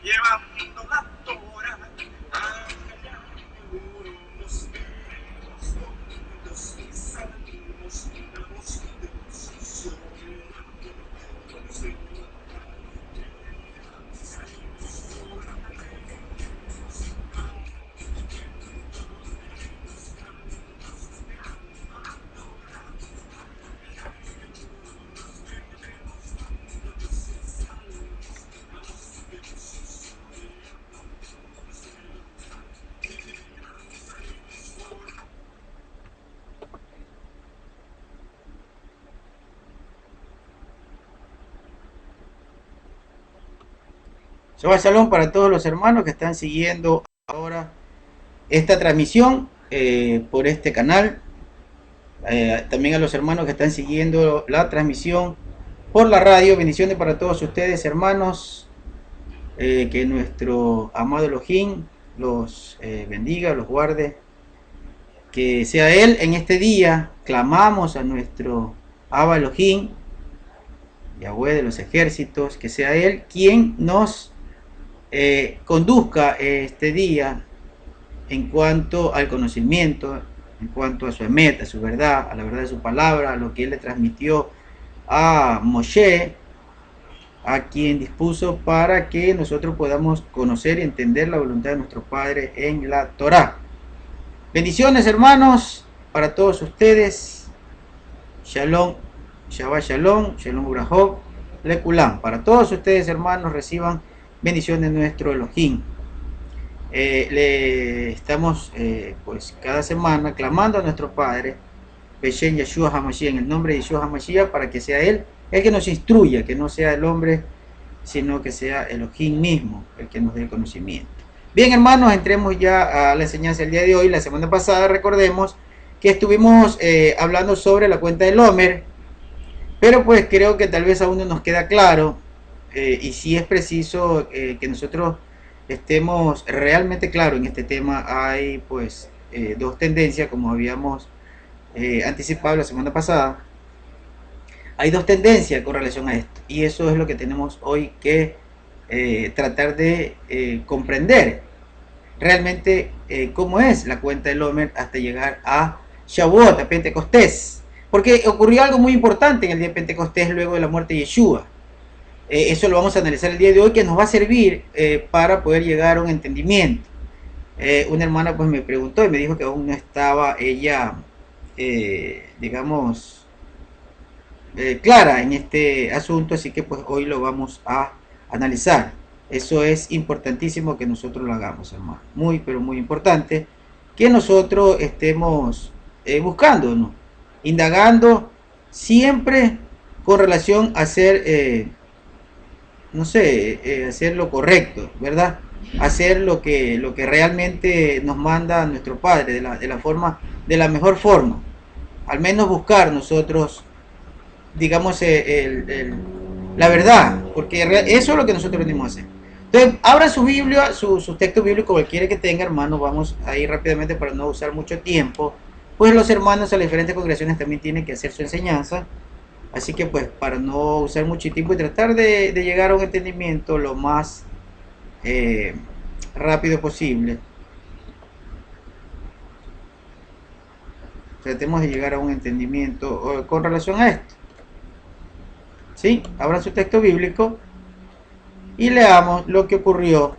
llevando la Torah allá por los cielos y salmos, la voz de Sion. Shabbat Shalom para todos los hermanos que están siguiendo ahora esta transmisión por este canal. También a los hermanos que están siguiendo la transmisión por la radio. Bendiciones para todos ustedes, hermanos. Que nuestro amado Elohim los bendiga, los guarde. Que sea Él en este día. Clamamos a nuestro Abba Elohim, Yahweh de los ejércitos, que sea Él quien nos conduzca este día en cuanto al conocimiento, en cuanto a su emet, a su verdad, a la verdad de su palabra, a lo que Él le transmitió a Moshe, a quien dispuso para que nosotros podamos conocer y entender la voluntad de nuestro Padre en la Torá. Bendiciones, hermanos, para todos ustedes. Shalom, Shabbat Shalom, Shalom Urahov, Lekulam. Para todos ustedes, hermanos, reciban bendiciones de nuestro Elohim. Le estamos pues cada semana clamando a nuestro Padre, Beshem Yeshua HaMashiach, en el nombre de Yeshua HaMashiach, para que sea Él el que nos instruya, que no sea el hombre, sino que sea Elohim mismo el que nos dé el conocimiento. Bien, hermanos, entremos ya a la enseñanza del día de hoy. La semana pasada, recordemos que estuvimos hablando sobre la cuenta del Homer, pero pues creo que tal vez aún no nos queda claro, y si es preciso que nosotros estemos realmente claros en este tema. Hay pues dos tendencias, como habíamos anticipado la semana pasada. Hay dos tendencias con relación a esto, y eso es lo que tenemos hoy que tratar de comprender realmente cómo es la cuenta del Homer hasta llegar a Shavuot, a Pentecostés, porque ocurrió algo muy importante en el día de Pentecostés luego de la muerte de Yeshua. Eso lo vamos a analizar el día de hoy, que nos va a servir para poder llegar a un entendimiento. Una hermana pues me preguntó y me dijo que aún no estaba ella, digamos, clara en este asunto, así que pues hoy lo vamos a analizar. Eso es importantísimo que nosotros lo hagamos, hermano. Muy, pero muy importante que nosotros estemos buscando, ¿no? Indagando siempre con relación a hacer, no sé, hacer lo correcto, ¿verdad? Hacer lo que realmente nos manda nuestro Padre, de la mejor forma. Al menos buscar nosotros, digamos, la verdad, porque eso es lo que nosotros venimos a hacer. Entonces, abra su Biblia, su texto bíblico, cualquiera que tenga, hermano. Vamos a ir rápidamente para no usar mucho tiempo, pues los hermanos a las diferentes congregaciones también tienen que hacer su enseñanza. Así que pues para no usar mucho tiempo y tratar de llegar a un entendimiento lo más rápido posible, tratemos de llegar a un entendimiento con relación a esto. ¿Sí? Abran su texto bíblico y leamos lo que ocurrió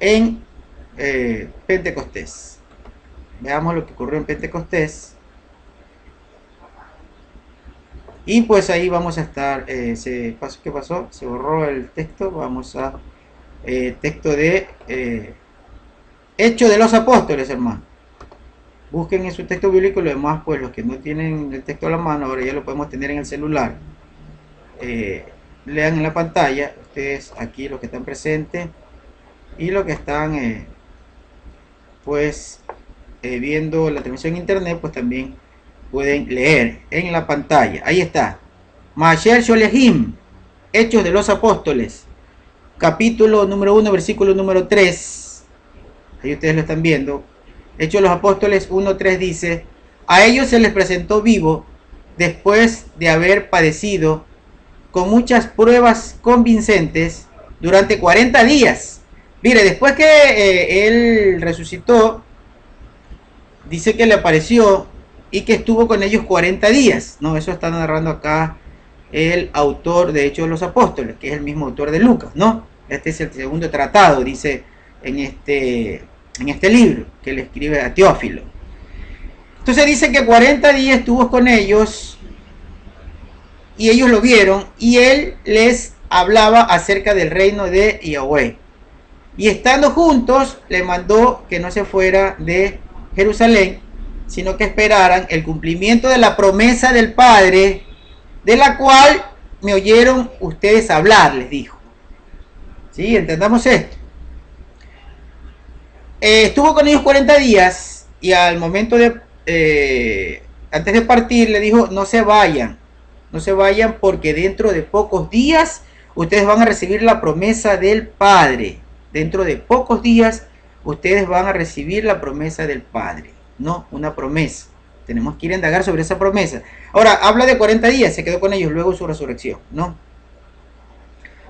en Pentecostés. Veamos lo que ocurrió en Pentecostés. Y pues ahí vamos a estar. ¿Qué pasó? Se borró el texto. Vamos a texto de Hechos de los Apóstoles, hermano. Busquen en su texto bíblico. Lo demás, pues los que no tienen el texto a la mano, ahora ya lo podemos tener en el celular. Lean en la pantalla, ustedes aquí los que están presentes y los que están pues viendo la transmisión en internet, pues también pueden leer en la pantalla. Ahí está, Masher Sholehim, Hechos de los Apóstoles, capítulo número 1, versículo número 3. Ahí ustedes lo están viendo. Hechos de los Apóstoles 1:3 dice: a ellos se les presentó vivo después de haber padecido con muchas pruebas convincentes durante 40 días. Mire, después que él resucitó, dice que le apareció y que estuvo con ellos 40 días, ¿no? Eso está narrando acá el autor de Hechos de los Apóstoles, que es el mismo autor de Lucas, ¿no? Este es el segundo tratado, dice en este libro que le escribe a Teófilo. Entonces dice que 40 días estuvo con ellos y ellos lo vieron y él les hablaba acerca del reino de Yahweh. Y estando juntos, le mandó que no se fuera de Jerusalén, sino que esperaran el cumplimiento de la promesa del Padre, de la cual me oyeron ustedes hablar, les dijo. ¿Sí? Entendamos esto. Estuvo con ellos 40 días y al momento de, antes de partir, le dijo, no se vayan porque dentro de pocos días ustedes van a recibir la promesa del Padre. Dentro de pocos días ustedes van a recibir la promesa del Padre. No, una promesa. Tenemos que ir a indagar sobre esa promesa. Ahora, habla de 40 días, se quedó con ellos luego de su resurrección, ¿no?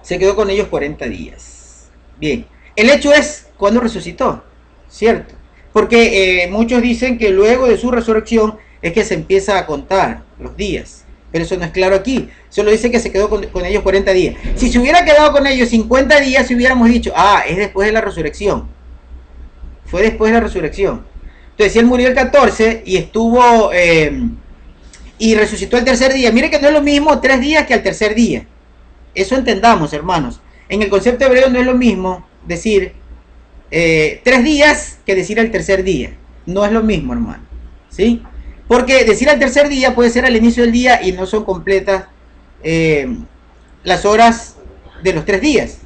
Se quedó con ellos 40 días. Bien, el hecho es cuando resucitó, ¿cierto? Porque muchos dicen que luego de su resurrección es que se empieza a contar los días. Pero eso no es claro aquí. Solo dice que se quedó con ellos 40 días. Si se hubiera quedado con ellos 50 días, si hubiéramos dicho, es después de la resurrección. Fue después de la resurrección. Entonces, si él murió el 14 y estuvo y resucitó el tercer día, mire que no es lo mismo 3 días que al tercer día. Eso entendamos, hermanos. En el concepto hebreo no es lo mismo decir 3 días que decir el tercer día. No es lo mismo, hermano. ¿Sí? Porque decir al tercer día puede ser al inicio del día y no son completas las horas de los 3 días.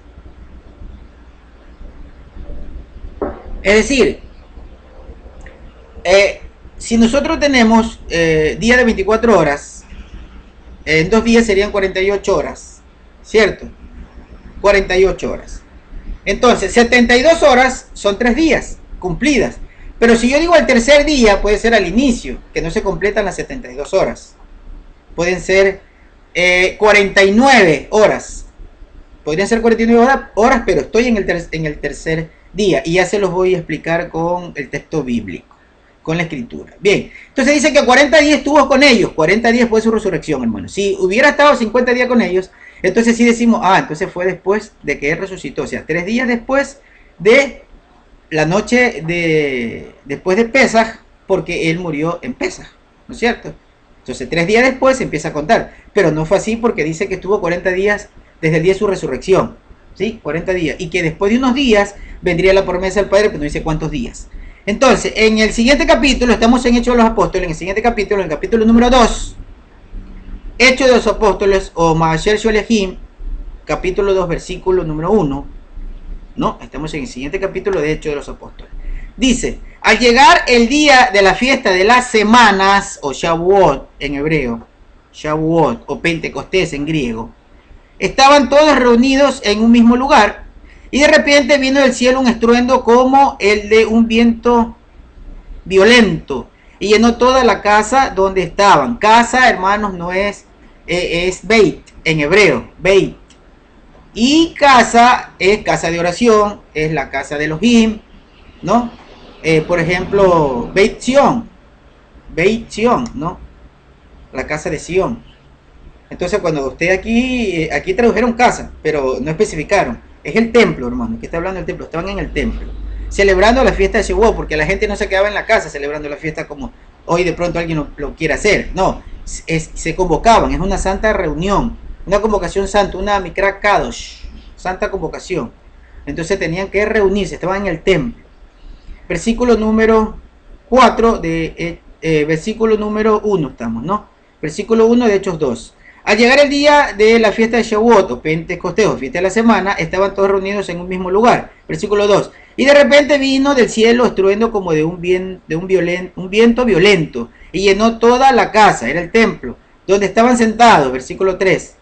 Es decir, si nosotros tenemos día de 24 horas, en 2 días serían 48 horas, ¿cierto? 48 horas. Entonces, 72 horas son 3 días cumplidas. Pero si yo digo el tercer día, puede ser al inicio, que no se completan las 72 horas. Pueden ser 49 horas. Podrían ser 49 horas, pero estoy en el tercer día. Y ya se los voy a explicar con el texto bíblico, con la escritura. Bien, entonces dice que 40 días estuvo con ellos. 40 días fue su resurrección, hermano. Si hubiera estado 50 días con ellos, entonces sí decimos, entonces fue después de que él resucitó. O sea, 3 días después de la noche después de Pesaj, porque él murió en Pesaj, ¿no es cierto? Entonces 3 días después se empieza a contar, pero no fue así porque dice que estuvo 40 días desde el día de su resurrección, ¿sí? 40 días, y que después de unos días vendría la promesa del Padre, pero no dice cuántos días. Entonces, en el siguiente capítulo, estamos en Hechos de los Apóstoles, en el siguiente capítulo, en el capítulo número 2, Hechos de los Apóstoles, o Maasher Sholehim, capítulo 2, versículo número 1, no, estamos en el siguiente capítulo de Hechos de los Apóstoles. Dice, al llegar el día de la fiesta de las semanas, o Shavuot en hebreo, Shavuot o Pentecostés en griego, estaban todos reunidos en un mismo lugar, y de repente vino del cielo un estruendo como el de un viento violento, y llenó toda la casa donde estaban. Casa, hermanos, no es Beit en hebreo, Beit. Y casa es casa de oración, es la casa de Elohim, ¿no? Por ejemplo, Beit Zion, ¿no? La casa de Sion. Entonces, cuando usted aquí tradujeron casa, pero no especificaron, es el templo, hermano, que está hablando del templo, estaban en el templo, celebrando la fiesta de Shavuot, porque la gente no se quedaba en la casa celebrando la fiesta como hoy de pronto alguien lo quiere hacer, no, se convocaban, es una santa reunión, una convocación santa, una Mikra Kadosh, santa convocación. Entonces tenían que reunirse, estaban en el templo. Versículo número 4 versículo número 1 estamos, ¿no? Versículo 1 de Hechos 2. Al llegar el día de la fiesta de Shavuot o Pentecostés o fiesta de la semana, estaban todos reunidos en un mismo lugar. Versículo 2. Y de repente vino del cielo estruendo como de un viento violento y llenó toda la casa, era el templo, donde estaban sentados. Versículo 3.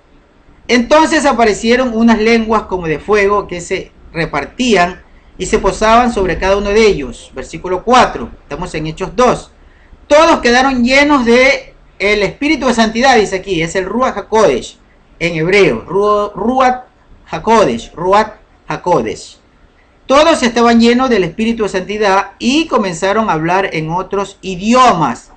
Entonces aparecieron unas lenguas como de fuego que se repartían y se posaban sobre cada uno de ellos. Versículo 4, estamos en Hechos 2. Todos quedaron llenos de el espíritu de santidad, dice aquí, es el Ruach HaKodesh en hebreo, Ruach HaKodesh, Ruach HaKodesh. Todos estaban llenos del Espíritu de Santidad y comenzaron a hablar en otros idiomas.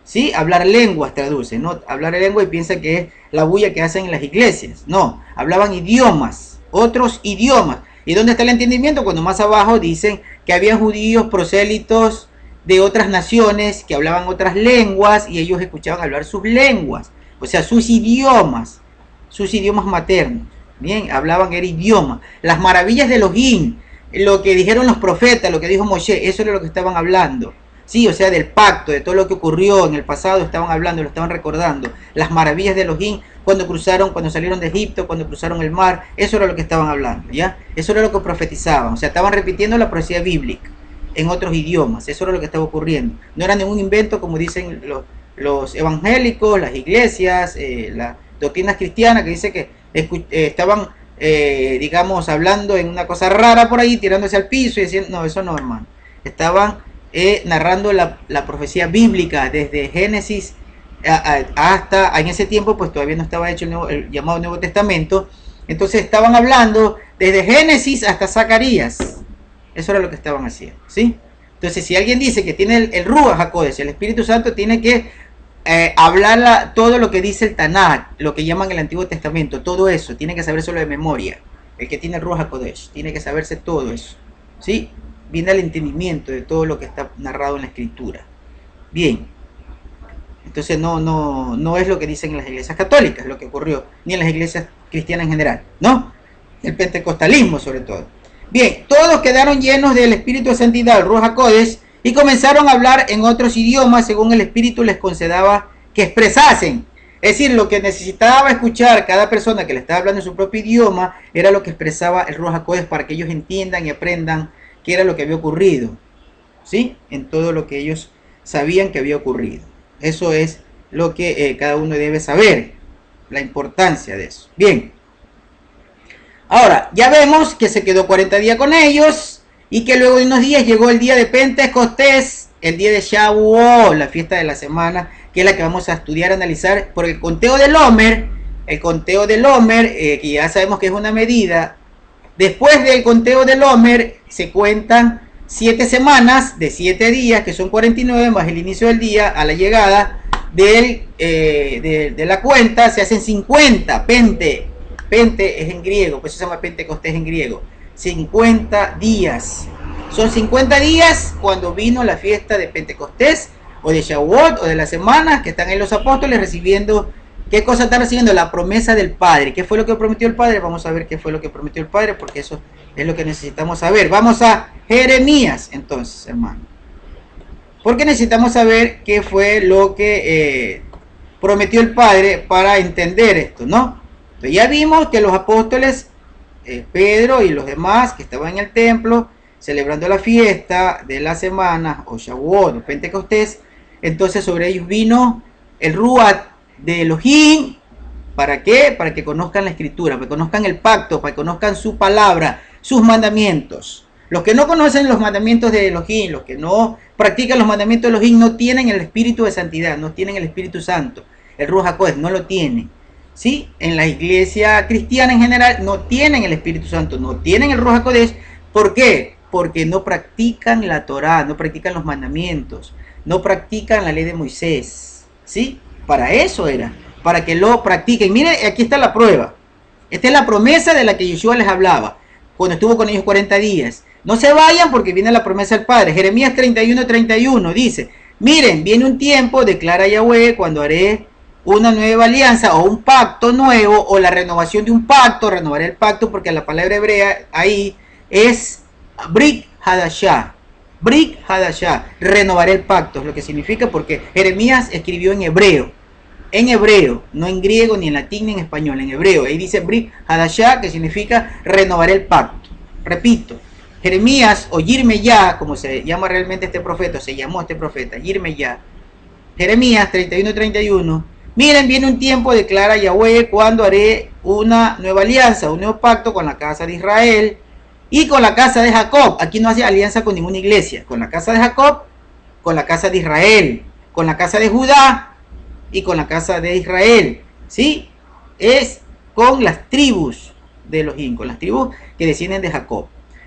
¿Sí? Hablar lenguas traduce, no hablar lengua y piensa que es la bulla que hacen en las iglesias. No, hablaban idiomas, otros idiomas. ¿Y dónde está el entendimiento? Cuando más abajo dicen que había judíos prosélitos de otras naciones que hablaban otras lenguas y ellos escuchaban hablar sus lenguas, o sea, sus idiomas maternos. Bien, hablaban el idioma. Las maravillas de Elohim, lo que dijeron los profetas, lo que dijo Moshe, eso era lo que estaban hablando. Sí, o sea, del pacto, de todo lo que ocurrió en el pasado, estaban hablando, lo estaban recordando. Las maravillas de Elohim, cuando salieron de Egipto, cuando cruzaron el mar, eso era lo que estaban hablando, ¿ya? Eso era lo que profetizaban, o sea, estaban repitiendo la profecía bíblica en otros idiomas, eso era lo que estaba ocurriendo. No era ningún invento como dicen los evangélicos, las iglesias, las doctrinas cristianas que dice que estaban, digamos, hablando en una cosa rara por ahí, tirándose al piso y diciendo, no, eso no, hermano. Estaban narrando la profecía bíblica desde Génesis hasta, en ese tiempo pues todavía no estaba hecho el llamado Nuevo Testamento, entonces estaban hablando desde Génesis hasta Zacarías, eso era lo que estaban haciendo, ¿sí? Entonces si alguien dice que tiene el Ruach HaKodesh, el Espíritu Santo, tiene que hablar todo lo que dice el Tanakh, lo que llaman el Antiguo Testamento, todo eso, tiene que saber solo de memoria, el que tiene el Ruach HaKodesh, tiene que saberse todo eso, ¿sí? Viene el entendimiento de todo lo que está narrado en la Escritura. Bien, entonces no es lo que dicen en las iglesias católicas, lo que ocurrió, ni en las iglesias cristianas en general, ¿no? El pentecostalismo sobre todo. Bien, todos quedaron llenos del Espíritu de Santidad, el Ruach HaKodesh, y comenzaron a hablar en otros idiomas según el Espíritu les concedaba que expresasen. Es decir, lo que necesitaba escuchar cada persona que le estaba hablando en su propio idioma era lo que expresaba el Ruach HaKodesh para que ellos entiendan y aprendan qué era lo que había ocurrido, ¿sí? En todo lo que ellos sabían que había ocurrido. Eso es lo que cada uno debe saber, la importancia de eso. Bien. Ahora, ya vemos que se quedó 40 días con ellos y que luego de unos días llegó el día de Pentecostés, el día de Shavuot, la fiesta de la semana, que es la que vamos a estudiar, analizar por el conteo del Omer, que ya sabemos que es una medida. Después del conteo del Omer se cuentan 7 semanas de 7 días, que son 49, más el inicio del día a la llegada de la cuenta, se hacen 50, Pente es en griego, pues se llama Pentecostés en griego, 50 días. Son 50 días cuando vino la fiesta de Pentecostés, o de Shavuot, o de las semanas que están en los apóstoles recibiendo. ¿Qué cosa está recibiendo? La promesa del Padre. ¿Qué fue lo que prometió el Padre? Vamos a ver qué fue lo que prometió el Padre, porque eso es lo que necesitamos saber. Vamos a Jeremías, entonces, hermano. Porque necesitamos saber qué fue lo que prometió el Padre para entender esto, ¿no? Entonces ya vimos que los apóstoles, Pedro y los demás que estaban en el templo, celebrando la fiesta de la semana, o Shavuot, o Pentecostés, entonces sobre ellos vino el Ruach de Elohim. ¿Para qué? Para que conozcan la Escritura, para que conozcan el pacto, para que conozcan su palabra, sus mandamientos. Los que no conocen los mandamientos de Elohim, los que no practican los mandamientos de Elohim, no tienen el Espíritu de Santidad, no tienen el Espíritu Santo. El Ruach HaKodesh no lo tienen. ¿Sí? En la iglesia cristiana en general no tienen el Espíritu Santo, no tienen el Ruach HaKodesh. ¿Por qué? Porque no practican la Torá, no practican los mandamientos, no practican la ley de Moisés. ¿Sí? Para eso era, para que lo practiquen. Miren, aquí está la prueba. Esta es la promesa de la que Yeshua les hablaba cuando estuvo con ellos 40 días. No se vayan porque viene la promesa del Padre. Jeremías 31:31 dice: miren, viene un tiempo, declara Yahweh, cuando haré una nueva alianza o un pacto nuevo, o la renovación de un pacto. Renovaré el pacto porque la palabra hebrea ahí es Brit Hadashah. Brit Hadashah, renovaré el pacto, es lo que significa, porque Jeremías escribió en hebreo, no en griego, ni en latín, ni en español, en hebreo. Ahí dice Brit Hadashah, que significa renovaré el pacto. Repito, Jeremías, o Yirmeyah, como se llama realmente este profeta, se llamó este profeta, Yirmeyah. Jeremías 31:31. Miren, viene un tiempo, declara Yahweh, cuando haré una nueva alianza, un nuevo pacto con la casa de Israel y con la casa de Jacob. Aquí no hace alianza con ninguna iglesia. Con la casa de Jacob, con la casa de Israel, con la casa de Judá y con la casa de Israel. ¿Sí? Es con las tribus de Elohim, con las tribus que descienden de Jacob.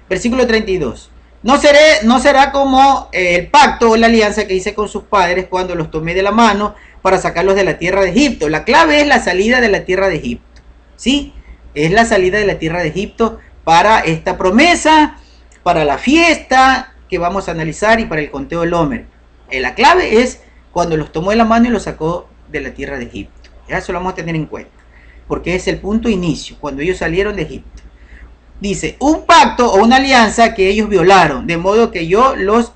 Versículo 32. No será como el pacto o la alianza que hice con sus padres cuando los tomé de la mano para sacarlos de la tierra de Egipto. La clave es la salida de la tierra de Egipto. ¿Sí? Es la salida de la tierra de Egipto para esta promesa, para la fiesta que vamos a analizar y para el conteo del Homer. La clave es cuando los tomó de la mano y los sacó de la tierra de Egipto. Ya eso lo vamos a tener en cuenta, porque es el punto inicio, cuando ellos salieron de Egipto. Dice, un pacto o una alianza que ellos violaron, de modo que yo los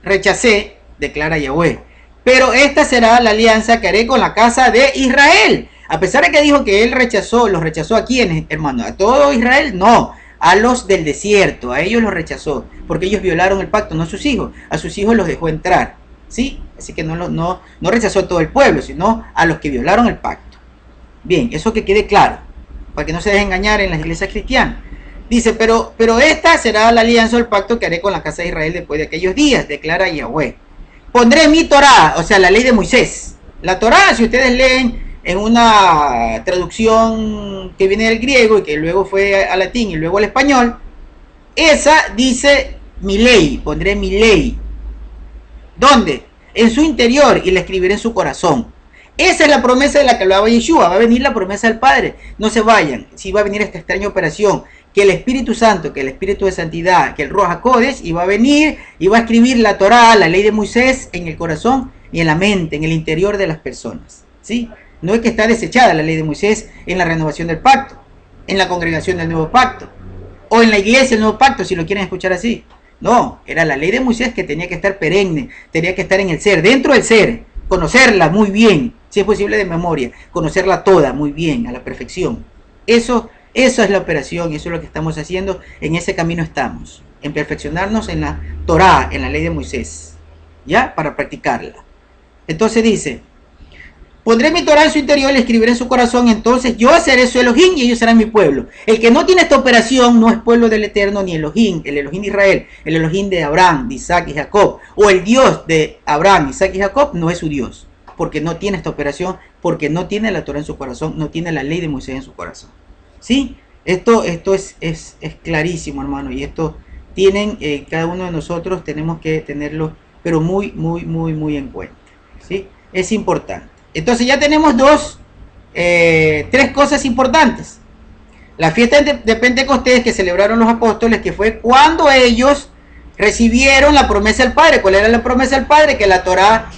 rechacé, declara Yahweh. Pero esta será la alianza que haré con la casa de Israel. A pesar de que dijo que él los rechazó a quienes, hermano, a todo Israel, no, a los del desierto, a ellos los rechazó, porque ellos violaron el pacto, no a sus hijos los dejó entrar, ¿sí? Así que no rechazó a todo el pueblo, sino a los que violaron el pacto. Bien, eso que quede claro, para que no se deje engañar en las iglesias cristianas. Dice, pero esta será la alianza o el pacto que haré con la casa de Israel después de aquellos días, declara Yahweh. Pondré mi Torá, o sea, la ley de Moisés. La Torá, si ustedes leen en una traducción que viene del griego y que luego fue al latín y luego al español, esa dice mi ley, pondré mi ley. ¿Dónde? En su interior y la escribiré en su corazón. Esa es la promesa de la que hablaba Yeshua. Va a venir la promesa del Padre. No se vayan. Si va a venir esta extraña operación, que el Espíritu Santo, que el Espíritu de Santidad, que el Ruach HaKodesh, y va a venir y va a escribir la Torá, la ley de Moisés, en el corazón y en la mente, en el interior de las personas. ¿Sí? No es que está desechada la ley de Moisés en la renovación del pacto, en la congregación del nuevo pacto, o en la iglesia del nuevo pacto, si lo quieren escuchar así. No, era la ley de Moisés que tenía que estar perenne, tenía que estar en el ser, dentro del ser, conocerla muy bien, si es posible de memoria, conocerla toda muy bien, a la perfección. Eso es la operación, y eso es lo que estamos haciendo, en ese camino estamos, en perfeccionarnos en la Torá, en la ley de Moisés, ¿ya? Para practicarla. Entonces dice, pondré mi Torá en su interior y la escribiré en su corazón, entonces yo seré su Elohim y ellos serán mi pueblo. El que no tiene esta operación no es pueblo del Eterno ni Elohim, el Elohim de Israel, el Elohim de Abraham, de Isaac y Jacob, o el Dios de Abraham, Isaac y Jacob, no es su Dios, porque no tiene esta operación, porque no tiene la Torá en su corazón, no tiene la ley de Moisés en su corazón. ¿Sí? Esto es clarísimo, hermano, y esto tienen, cada uno de nosotros tenemos que tenerlo, pero muy en cuenta. ¿Sí? Es importante. Entonces ya tenemos tres cosas importantes. La fiesta de Pentecostés que celebraron los apóstoles, que fue cuando ellos recibieron la promesa del Padre. ¿Cuál era la promesa del Padre? Que la Torá,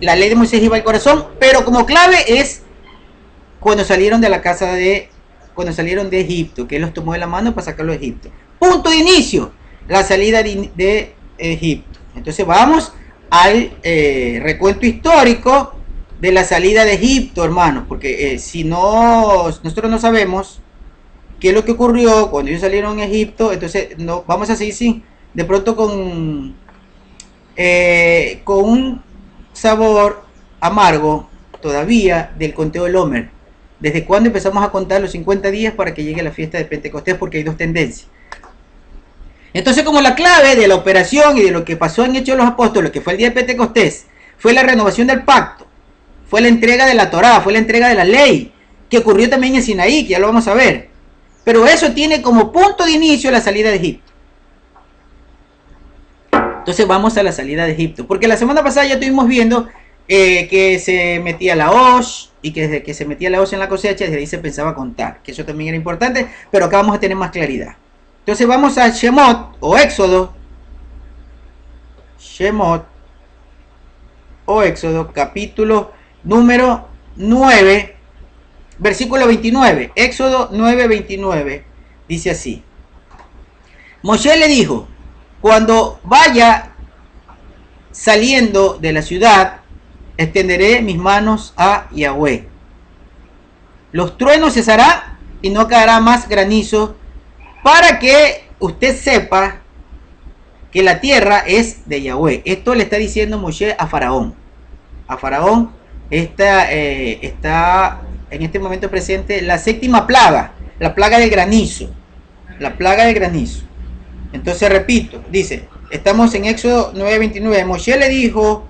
la ley de Moisés iba al corazón, pero como clave es cuando salieron de Egipto, que él los tomó de la mano para sacarlo de Egipto. Punto de inicio, la salida de Egipto. Entonces vamos al recuento histórico de la salida de Egipto, hermanos, porque si no, nosotros no sabemos qué es lo que ocurrió cuando ellos salieron a Egipto, entonces no vamos a seguir de pronto con un sabor amargo todavía del conteo del Homer. ¿Desde cuándo empezamos a contar los 50 días para que llegue la fiesta de Pentecostés? Porque hay dos tendencias. Entonces, como la clave de la operación y de lo que pasó en Hechos de los Apóstoles, que fue el día de Pentecostés, fue la renovación del pacto, fue la entrega de la Torá, fue la entrega de la ley, que ocurrió también en Sinaí, que ya lo vamos a ver. Pero eso tiene como punto de inicio la salida de Egipto. Entonces vamos a la salida de Egipto, porque la semana pasada ya estuvimos viendo que se metía la hoz, y que desde que se metía la hoz en la cosecha, desde ahí se pensaba contar, que eso también era importante, pero acá vamos a tener más claridad. Entonces vamos a Shemot o Éxodo, capítulo número 9, versículo 29, Éxodo 9, 29, dice así: Moshe le dijo, cuando vaya saliendo de la ciudad, extenderé mis manos a Yahweh. Los truenos cesarán y no caerá más granizo, para que usted sepa que la tierra es de Yahweh. Esto le está diciendo Moshe a Faraón. A Faraón está en este momento presente la séptima plaga, la plaga del granizo. La plaga del granizo. Entonces repito, dice, estamos en Éxodo 9:29. Moshe le dijo,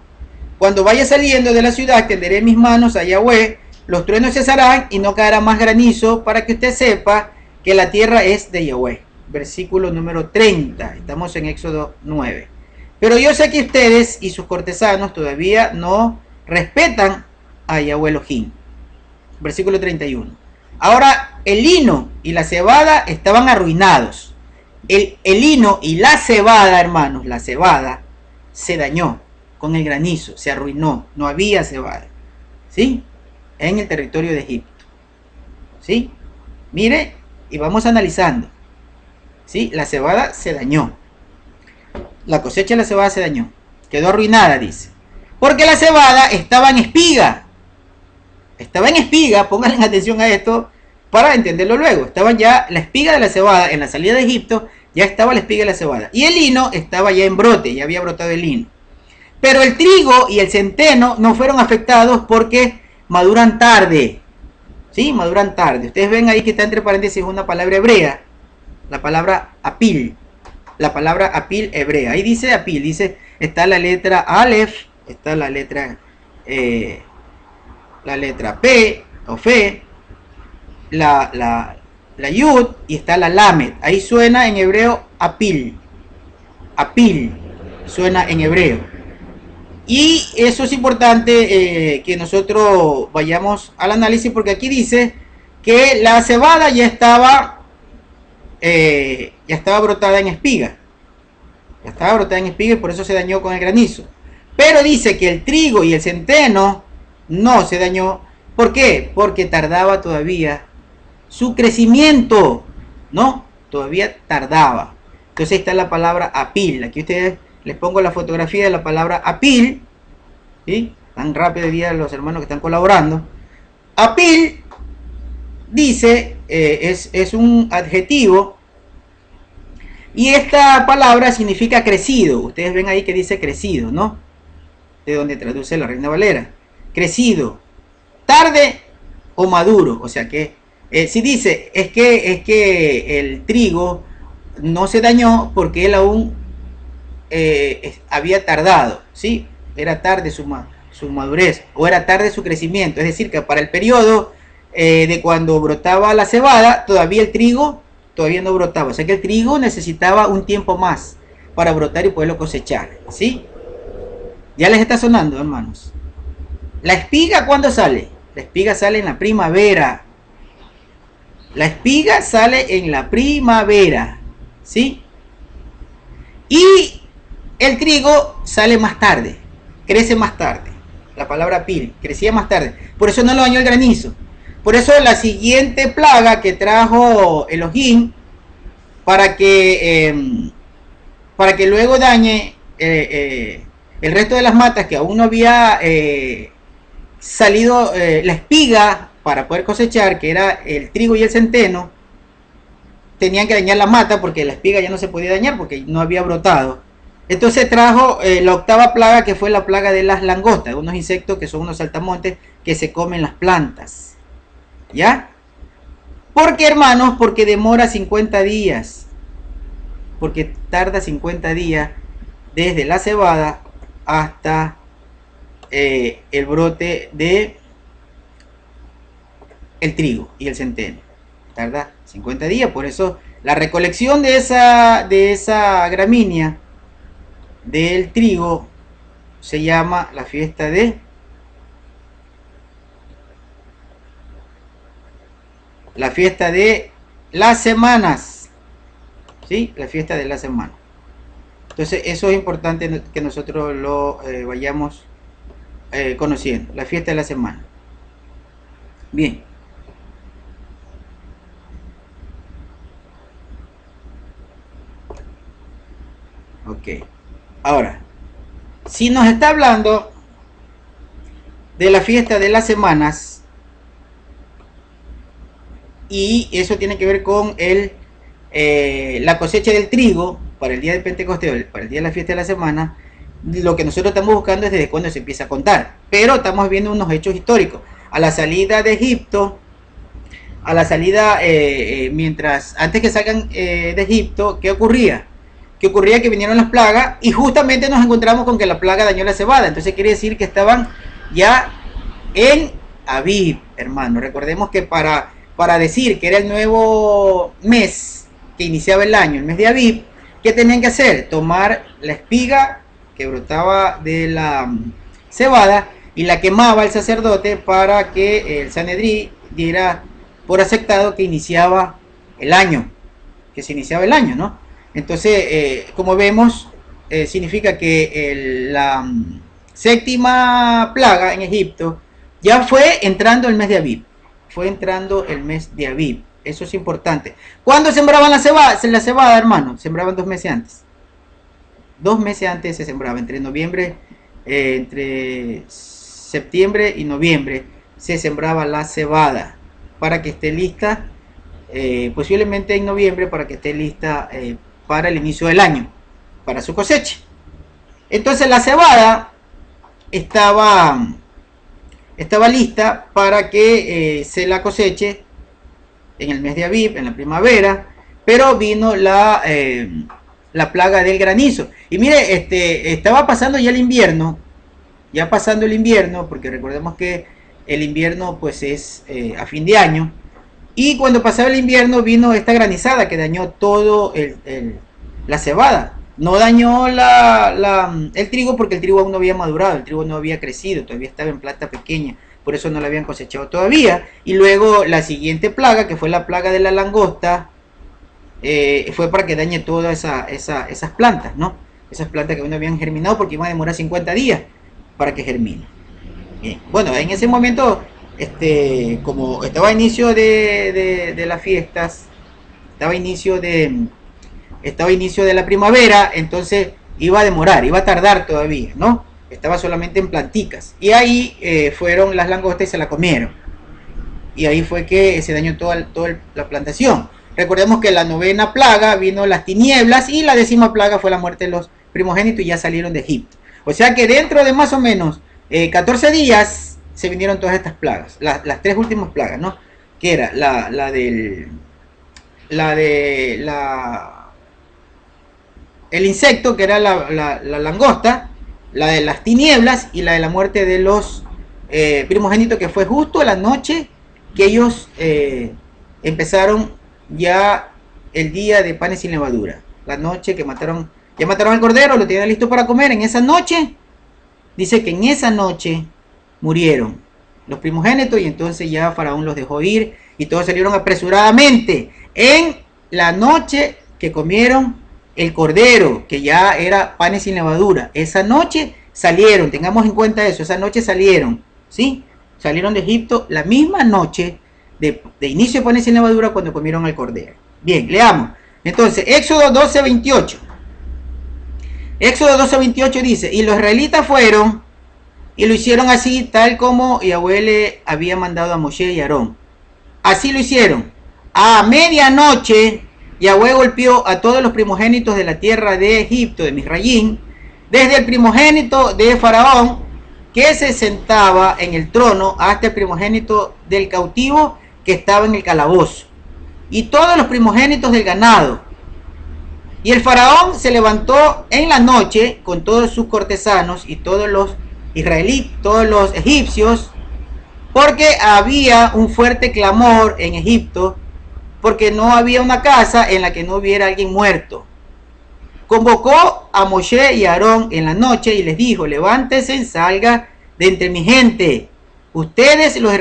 cuando vaya saliendo de la ciudad, extenderé mis manos a Yahweh los truenos cesarán y no caerá más granizo, para que usted sepa que la tierra es de Yahweh. Versículo número 30, estamos en Éxodo 9. Pero yo sé que ustedes y sus cortesanos todavía no respetan a Yahweh Elohim. Versículo 31. Ahora el lino y la cebada estaban arruinados. El lino y la cebada, hermanos, la cebada se dañó con el granizo, se arruinó, no había cebada, ¿sí? En el territorio de Egipto, ¿sí? Mire, y vamos analizando, ¿sí? La cebada se dañó, la cosecha de la cebada se dañó, quedó arruinada, dice, porque la cebada estaba en espiga, pónganle atención a esto para entenderlo luego. Estaba ya la espiga de la cebada en la salida de Egipto, ya estaba la espiga de la cebada, y el lino estaba ya en brote, ya había brotado el lino. Pero el trigo y el centeno no fueron afectados porque maduran tarde, ¿sí? Maduran tarde. Ustedes ven ahí que está entre paréntesis una palabra hebrea, la palabra apil, hebrea. Ahí dice apil, dice, está la letra Aleph, está la letra P o Fe, la Yud, y está la Lamed. Ahí suena en hebreo apil, suena en hebreo. Y eso es importante que nosotros vayamos al análisis, porque aquí dice que la cebada ya estaba brotada en espiga. Ya estaba brotada en espiga y por eso se dañó con el granizo. Pero dice que el trigo y el centeno no se dañó. ¿Por qué? Porque tardaba todavía su crecimiento, ¿no? Todavía tardaba. Entonces ahí está la palabra apil. Aquí ustedes les pongo la fotografía de la palabra apil, ¿sí? Tan rápido día los hermanos que están colaborando. Apil dice, es un adjetivo, y esta palabra significa crecido. Ustedes ven ahí que dice crecido, ¿no? De donde traduce la Reina Valera. Crecido, tarde o maduro. O sea que, si dice, es que el trigo no se dañó porque él aún había tardado, ¿sí? Era tarde su madurez, o era tarde su crecimiento. Es decir, que para el periodo de cuando brotaba la cebada, todavía el trigo todavía no brotaba. O sea que el trigo necesitaba un tiempo más para brotar y poderlo cosechar, ¿sí? Ya les está sonando, hermanos. ¿La espiga cuándo sale? La espiga sale en la primavera. La espiga sale en la primavera, ¿sí? Y el trigo sale más tarde, crece más tarde. La palabra pil, crecía más tarde. Por eso no lo dañó el granizo. Por eso la siguiente plaga que trajo Elohim, para que luego dañe el resto de las matas, que aún no había salido la espiga para poder cosechar, que era el trigo y el centeno, tenían que dañar la mata porque la espiga ya no se podía dañar porque no había brotado. Entonces trajo la octava plaga, que fue la plaga de las langostas, unos insectos que son unos saltamontes que se comen las plantas. ¿Ya? ¿Por qué, hermanos? Porque demora 50 días. Porque tarda 50 días desde la cebada hasta el brote de el trigo y el centeno. Tarda 50 días, por eso la recolección de esa gramínea del trigo se llama la fiesta de las semanas, ¿sí? La fiesta de la semana. Entonces eso es importante que nosotros lo vayamos conociendo, la fiesta de la semana. Bien. Ok. Ahora, si nos está hablando de la fiesta de las semanas, y eso tiene que ver con la cosecha del trigo para el día de Pentecostés, para el día de la fiesta de la semana, lo que nosotros estamos buscando es desde cuándo se empieza a contar. Pero estamos viendo unos hechos históricos. A la salida de Egipto, antes que salgan de Egipto, ¿qué ocurría? Que ocurría que vinieron las plagas y justamente nos encontramos con que la plaga dañó la cebada. Entonces quiere decir que estaban ya en Abib, hermano. Recordemos que para decir que era el nuevo mes que iniciaba el año, el mes de Aviv, ¿qué tenían que hacer? Tomar la espiga que brotaba de la cebada y la quemaba el sacerdote para que el Sanedrí diera por aceptado que iniciaba el año, ¿no? Entonces, como vemos, significa que la séptima plaga en Egipto ya fue entrando el mes de Aviv. Fue entrando el mes de Aviv. Eso es importante. ¿Cuándo sembraban la cebada, hermano? Sembraban 2 meses antes. 2 meses antes se sembraba, entre septiembre y noviembre se sembraba la cebada para que esté lista, posiblemente en noviembre, para que esté lista para el inicio del año, para su cosecha. Entonces la cebada estaba lista para que se la coseche en el mes de Aviv, en la primavera, pero vino la plaga del granizo. Y mire, estaba pasando ya el invierno, porque recordemos que el invierno pues es a fin de año, y cuando pasaba el invierno vino esta granizada que dañó todo la cebada. No dañó el trigo, porque el trigo aún no había madurado, el trigo no había crecido, todavía estaba en planta pequeña, por eso no lo habían cosechado todavía. Y luego la siguiente plaga, que fue la plaga de la langosta, fue para que dañe todas esas plantas, ¿no? Esas plantas que aún no habían germinado, porque iban a demorar 50 días para que germine. Bien. Bueno, en ese momento, como estaba a inicio de las fiestas, estaba inicio de la primavera, entonces iba a demorar, iba a tardar todavía, ¿no? Estaba solamente en planticas. Y ahí fueron las langostas y se la comieron. Y ahí fue que se dañó toda la plantación. Recordemos que la 9ª plaga vino las tinieblas, y la 10ª plaga fue la muerte de los primogénitos, y ya salieron de Egipto. O sea que dentro de más o menos 14 días se vinieron todas estas plagas, las 3 últimas plagas, ¿no? Que era el insecto, que era la langosta, la de las tinieblas y la de la muerte de los primogénitos, que fue justo la noche que ellos empezaron ya el día de panes sin levadura. La noche que mataron al cordero, lo tenían listo para comer. En esa noche, dice que en esa noche murieron los primogénitos, y entonces ya Faraón los dejó ir y todos salieron apresuradamente en la noche que comieron el cordero, que ya era panes sin levadura. Esa noche salieron, tengamos en cuenta eso, esa noche salieron, ¿sí? Salieron de Egipto la misma noche de inicio de panes sin levadura, cuando comieron el cordero. Bien, leamos. Entonces, Éxodo 12:28. Éxodo 12:28 dice: y los israelitas fueron y lo hicieron así, tal como Yahweh le había mandado a Moshe y Aarón. Así lo hicieron. A medianoche Yahweh golpeó a todos los primogénitos de la tierra de Egipto, de Misrayim, desde el primogénito de Faraón, que se sentaba en el trono, hasta el primogénito del cautivo que estaba en el calabozo, y todos los primogénitos del ganado. Y el faraón se levantó en la noche con todos sus cortesanos y todos los israelitas, todos los egipcios, porque había un fuerte clamor en Egipto, porque no había una casa en la que no hubiera alguien muerto. Convocó a Moshe y a Aarón en la noche y les dijo: levántense, salga de entre mi gente, ustedes y los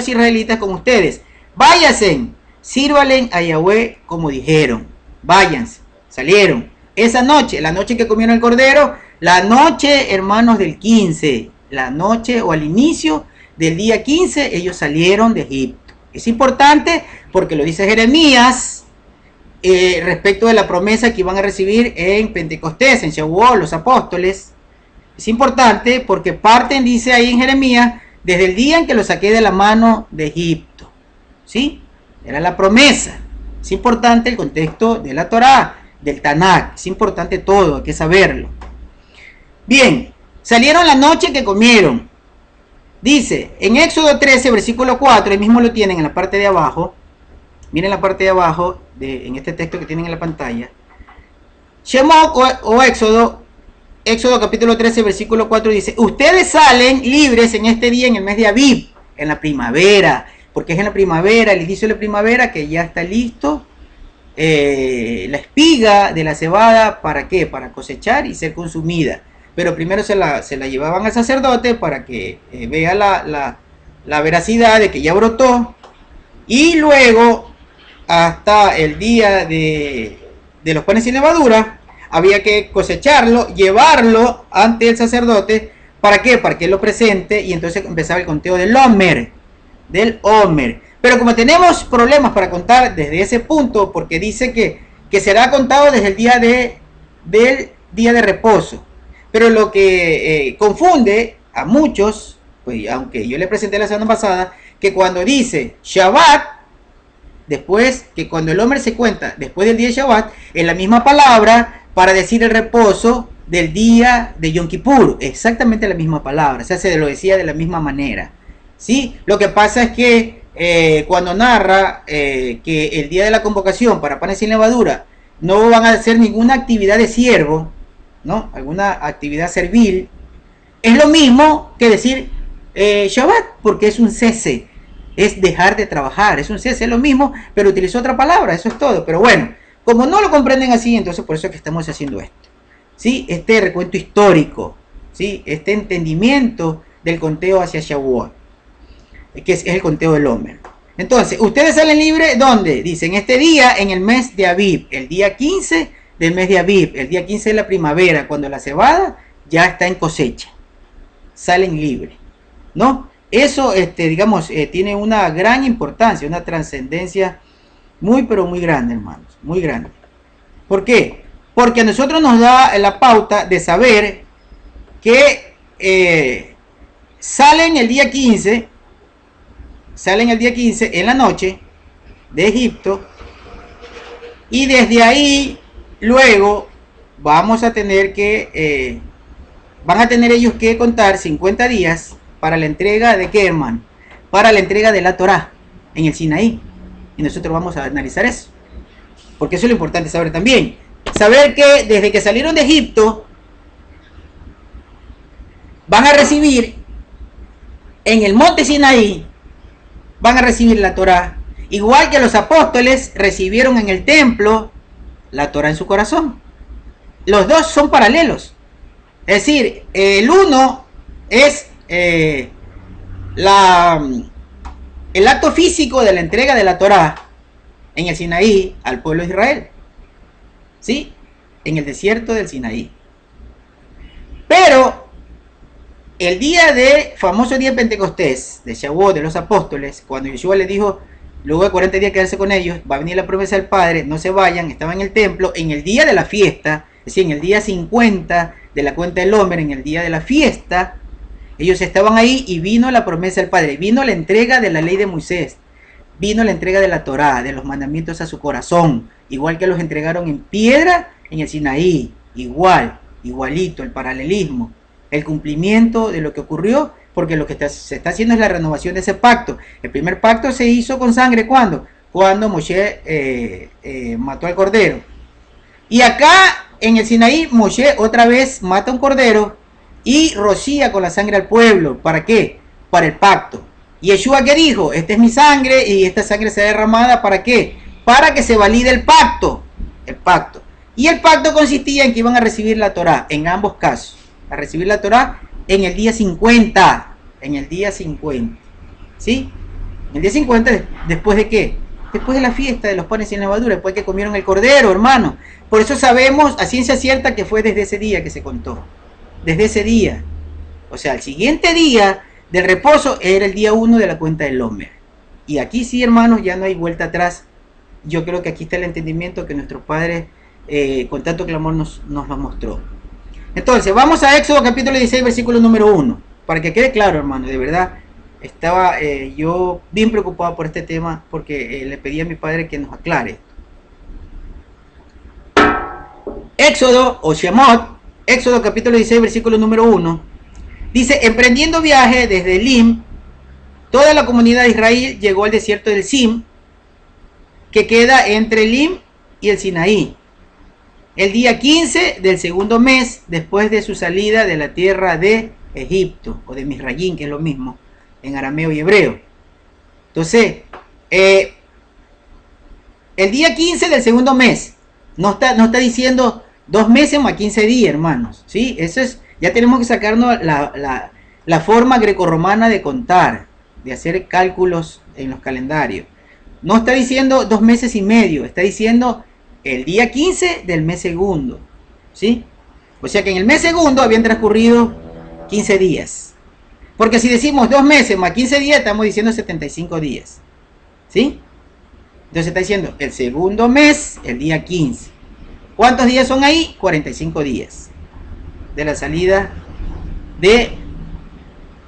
israelitas con ustedes, váyanse, sírvalen a Yahweh como dijeron. Váyanse. Salieron esa noche, la noche que comieron el cordero, la noche, hermanos, del 15, la noche o al inicio del día 15, ellos salieron de Egipto. Es importante porque lo dice Jeremías respecto de la promesa que iban a recibir en Pentecostés, en Shavuot, los apóstoles. Es importante porque parten, dice ahí en Jeremías, desde el día en que lo saqué de la mano de Egipto. ¿Sí? Era la promesa. Es importante el contexto de la Torá, del Tanakh. Es importante todo, hay que saberlo. Bien, salieron la noche que comieron. Dice, en Éxodo 13, versículo 4, ahí mismo lo tienen en la parte de abajo. Miren la parte de abajo, en este texto que tienen en la pantalla. Shemot o Éxodo Éxodo capítulo 13, versículo 4 dice, ustedes salen libres en este día en el mes de Abib, en la primavera, porque es en la primavera, el inicio de la primavera, que ya está listo la espiga de la cebada, ¿para qué? Para cosechar y ser consumida. Pero primero se la llevaban al sacerdote para que vea la veracidad de que ya brotó, y luego hasta el día de los panes sin levadura había que cosecharlo, llevarlo ante el sacerdote. ¿Para qué? Para que él lo presente, y entonces empezaba el conteo del Omer. Pero como tenemos problemas para contar desde ese punto, porque dice que será contado desde el día del día de reposo. Pero lo que confunde a muchos, pues aunque yo le presenté la semana pasada, que cuando dice Shabbat, después, que cuando el Omer se cuenta después del día de Shabbat, es la misma palabra para decir el reposo del día de Yom Kippur, exactamente la misma palabra, o sea, se lo decía de la misma manera, ¿sí? Lo que pasa es que cuando narra que el día de la convocación para panes sin levadura no van a hacer ninguna actividad de siervo, ¿no? Alguna actividad servil, es lo mismo que decir Shabbat, porque es un cese, es dejar de trabajar, es un cese, es lo mismo, pero utilizó otra palabra, eso es todo. Pero bueno, como no lo comprenden así, entonces por eso es que estamos haciendo esto, ¿sí? Este recuento histórico, ¿sí? Este entendimiento del conteo hacia Shavuot, que es el conteo del Omer. Entonces, ustedes salen libres, ¿dónde? Dicen, este día en el mes de Abib, el día 15 del mes de Abib, el día 15 de la primavera, cuando la cebada ya está en cosecha, salen libres, ¿no? Eso, digamos, tiene una gran importancia, una trascendencia muy, pero muy grande, hermanos, muy grande. ¿Por qué? Porque a nosotros nos da la pauta de saber que salen el día 15 en la noche de Egipto, y desde ahí luego vamos a tener que van a tener ellos que contar 50 días para la entrega de qué, hermano, para la entrega de la Torá en el Sinaí, y nosotros vamos a analizar eso, porque eso es lo importante saber también, saber que desde que salieron de Egipto van a recibir en el monte Sinaí, van a recibir la Torá, igual que los apóstoles recibieron en el templo la Torá en su corazón. Los dos son paralelos, es decir, el uno es el acto físico de la entrega de la Torá en el Sinaí al pueblo de Israel, ¿sí? En el desierto del Sinaí. Pero el día de famoso día de Pentecostés, de Shavuot, de los apóstoles, cuando Yeshua les dijo, luego de 40 días quedarse con ellos, va a venir la promesa del Padre, no se vayan, estaban en el templo, en el día de la fiesta, es decir, en el día 50 de la cuenta del Omer, en el día de la fiesta, ellos estaban ahí y vino la promesa del Padre, vino la entrega de la ley de Moisés, vino la entrega de la Torá, de los mandamientos a su corazón, igual que los entregaron en piedra en el Sinaí, igualito, el paralelismo, el cumplimiento de lo que ocurrió, porque lo que se está haciendo es la renovación de ese pacto. El primer pacto se hizo con sangre, ¿cuándo? Cuando Moshe mató al cordero. Y acá en el Sinaí, Moshe otra vez mata un cordero y rocía con la sangre al pueblo. ¿Para qué? Para el pacto. Y Yeshua, ¿qué dijo? Esta es mi sangre y esta sangre será derramada. ¿Para qué? Para que se valide el pacto. El pacto. Y el pacto consistía en que iban a recibir la Torá, en ambos casos. A recibir la Torá en el día 50. En el día 50. ¿Sí? En el día 50, ¿después de qué? Después de la fiesta de los panes sin levadura, después que comieron el cordero, hermano. Por eso sabemos a ciencia cierta que fue desde ese día que se contó. Desde ese día. O sea, el siguiente día del reposo era el día 1 de la cuenta del Omer. Y aquí sí, hermanos, ya no hay vuelta atrás. Yo creo que aquí está el entendimiento que nuestro Padre con tanto clamor nos lo mostró. Entonces, vamos a Éxodo capítulo 16, versículo número 1. Para que quede claro, hermano, de verdad, estaba yo bien preocupado por este tema, porque le pedí a mi padre que nos aclare. Éxodo o Shemot, Éxodo capítulo 16, versículo número 1. Dice, emprendiendo viaje desde Elim, toda la comunidad de Israel llegó al desierto del Sim, que queda entre Elim y el Sinaí, el día 15 del segundo mes después de su salida de la tierra de Egipto, o de Misrayín, que es lo mismo en arameo y hebreo. Entonces, el día 15 del segundo mes, no está diciendo 2 meses más 15 días, hermanos, ¿sí? Eso es, ya tenemos que sacarnos la forma grecorromana de contar, de hacer cálculos en los calendarios. No está diciendo 2 meses y medio, está diciendo el día 15 del mes segundo, ¿sí? O sea que en el mes segundo habían transcurrido 15 días. Porque si decimos 2 meses más 15 días, estamos diciendo 75 días, ¿sí? Entonces está diciendo el segundo mes, el día 15. ¿Cuántos días son ahí? 45 días. De la salida de...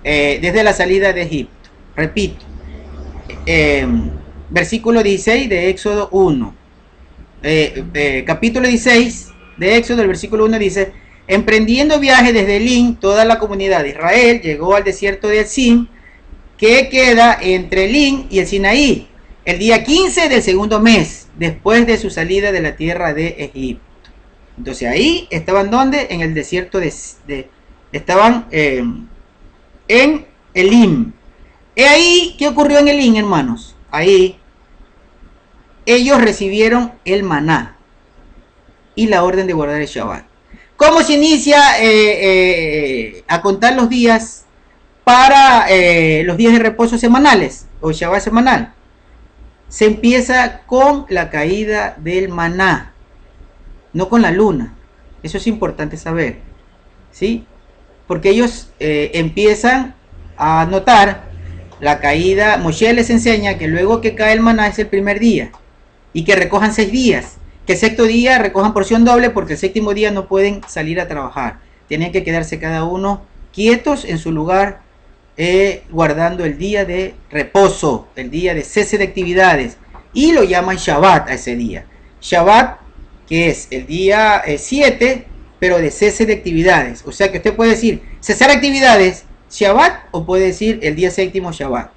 desde la salida de Egipto. Repito. Versículo 16 de Éxodo 1. Capítulo 16 de Éxodo, el versículo 1 dice: emprendiendo viaje desde Elín, toda la comunidad de Israel llegó al desierto de Sin, que queda entre Elín y el Sinaí, el día 15 del segundo mes, después de su salida de la tierra de Egipto. Entonces ahí estaban, ¿dónde? En el desierto estaban en Elim. ¿Y ahí qué ocurrió en Elim, hermanos? Ahí ellos recibieron el maná y la orden de guardar el Shabbat. ¿Cómo se inicia a contar los días para los días de reposo semanales o Shabbat semanal? Se empieza con la caída del maná, no con la luna. Eso es importante saber, ¿sí? Porque ellos empiezan a notar la caída. Moshe les enseña que luego que cae el maná es el primer día y que recojan 6 días. Que el sexto día recojan porción doble, porque el séptimo día no pueden salir a trabajar. Tienen que quedarse cada uno quietos en su lugar, guardando el día de reposo, el día de cese de actividades. Y lo llaman Shabbat a ese día. Shabbat, que es el día 7, pero de cese de actividades. O sea que usted puede decir cesar actividades Shabbat, o puede decir el día séptimo Shabbat.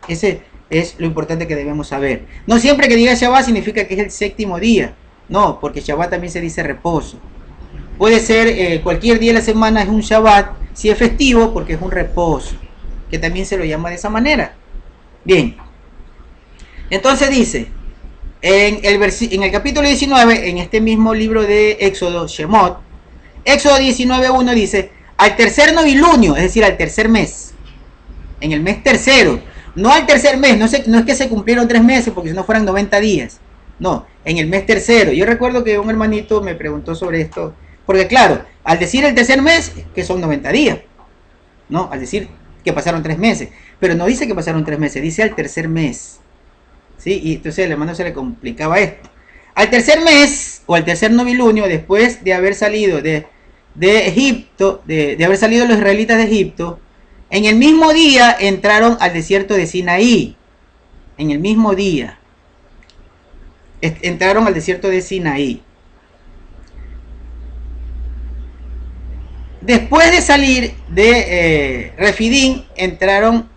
Ese es lo importante que debemos saber. No siempre que diga Shabbat significa que es el séptimo día. No, porque Shabbat también se dice reposo. Puede ser cualquier día de la semana es un Shabbat, si es festivo, porque es un reposo, que también se lo llama de esa manera. Bien. Entonces dice, en el capítulo 19, en este mismo libro de Éxodo, Shemot, Éxodo 19:1 dice: al tercer novilunio, es decir, al tercer mes, en el mes tercero, no al tercer mes, no es que se cumplieron 3 meses, porque si no fueran 90 días, no, en el mes tercero. Yo recuerdo que un hermanito me preguntó sobre esto, porque claro, al decir el tercer mes, que son 90 días, ¿no? Al decir que pasaron 3 meses, pero no dice que pasaron 3 meses, dice al tercer mes, ¿sí? Y entonces al hermano se le complicaba esto. Al tercer mes, o al tercer novilunio, después de haber salido de Egipto, de haber salido los israelitas de Egipto, en el mismo día entraron al desierto de Sinaí. En el mismo día entraron al desierto de Sinaí. Después de salir de Refidín, entraron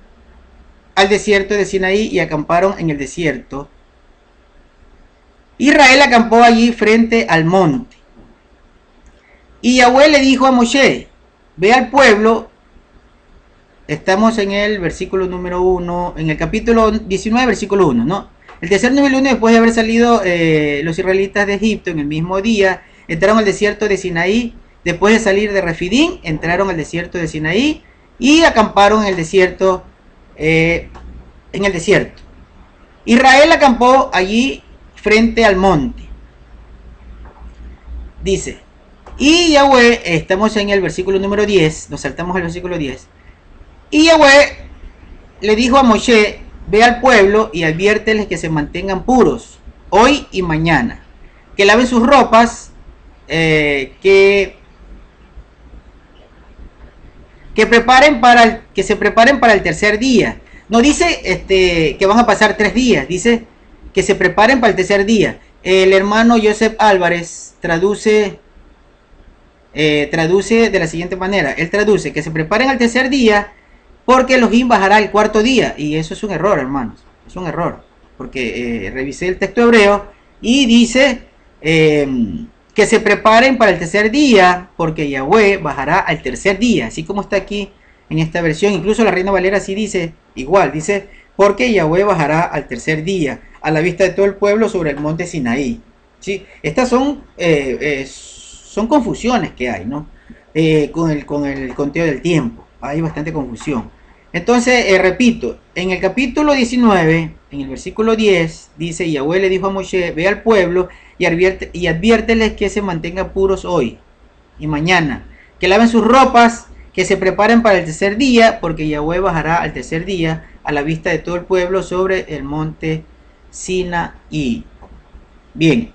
al desierto de Sinaí y acamparon en el desierto. Israel acampó allí frente al monte. Y Yahweh le dijo a Moshe: ve al pueblo. Estamos en el versículo número 1, en el capítulo 19, versículo 1, ¿no? El tercer nivel 1, después de haber salido los israelitas de Egipto, en el mismo día, entraron al desierto de Sinaí. Después de salir de Refidín, entraron al desierto de Sinaí y acamparon en el desierto. Israel acampó allí frente al monte. Dice, y Yahweh, estamos en el versículo número 10, nos saltamos al versículo 10. Y Yahweh le dijo a Moshe: ve al pueblo y adviérteles que se mantengan puros hoy y mañana, que laven sus ropas, que se preparen para el tercer día. No dice que van a pasar 3 días, dice que se preparen para el tercer día. El hermano Joseph Álvarez traduce de la siguiente manera. Él traduce que se preparen al tercer día, porque Elohim bajará el 4.º día. Y eso es un error, hermanos. Es un error. Porque revisé el texto hebreo y dice que se preparen para el tercer día, porque Yahweh bajará al tercer día, así como está aquí en esta versión. Incluso la Reina Valera sí dice igual, dice, porque Yahweh bajará al tercer día, a la vista de todo el pueblo sobre el monte Sinaí. ¿Sí? Estas son confusiones que hay, ¿no? Con el conteo del tiempo, hay bastante confusión. Entonces, repito, en el capítulo 19, en el versículo 10, dice, Yahweh le dijo a Moshe, ve al pueblo y adviérteles que se mantengan puros hoy y mañana, que laven sus ropas, que se preparen para el tercer día, porque Yahweh bajará al tercer día a la vista de todo el pueblo sobre el monte Sinaí. Bien,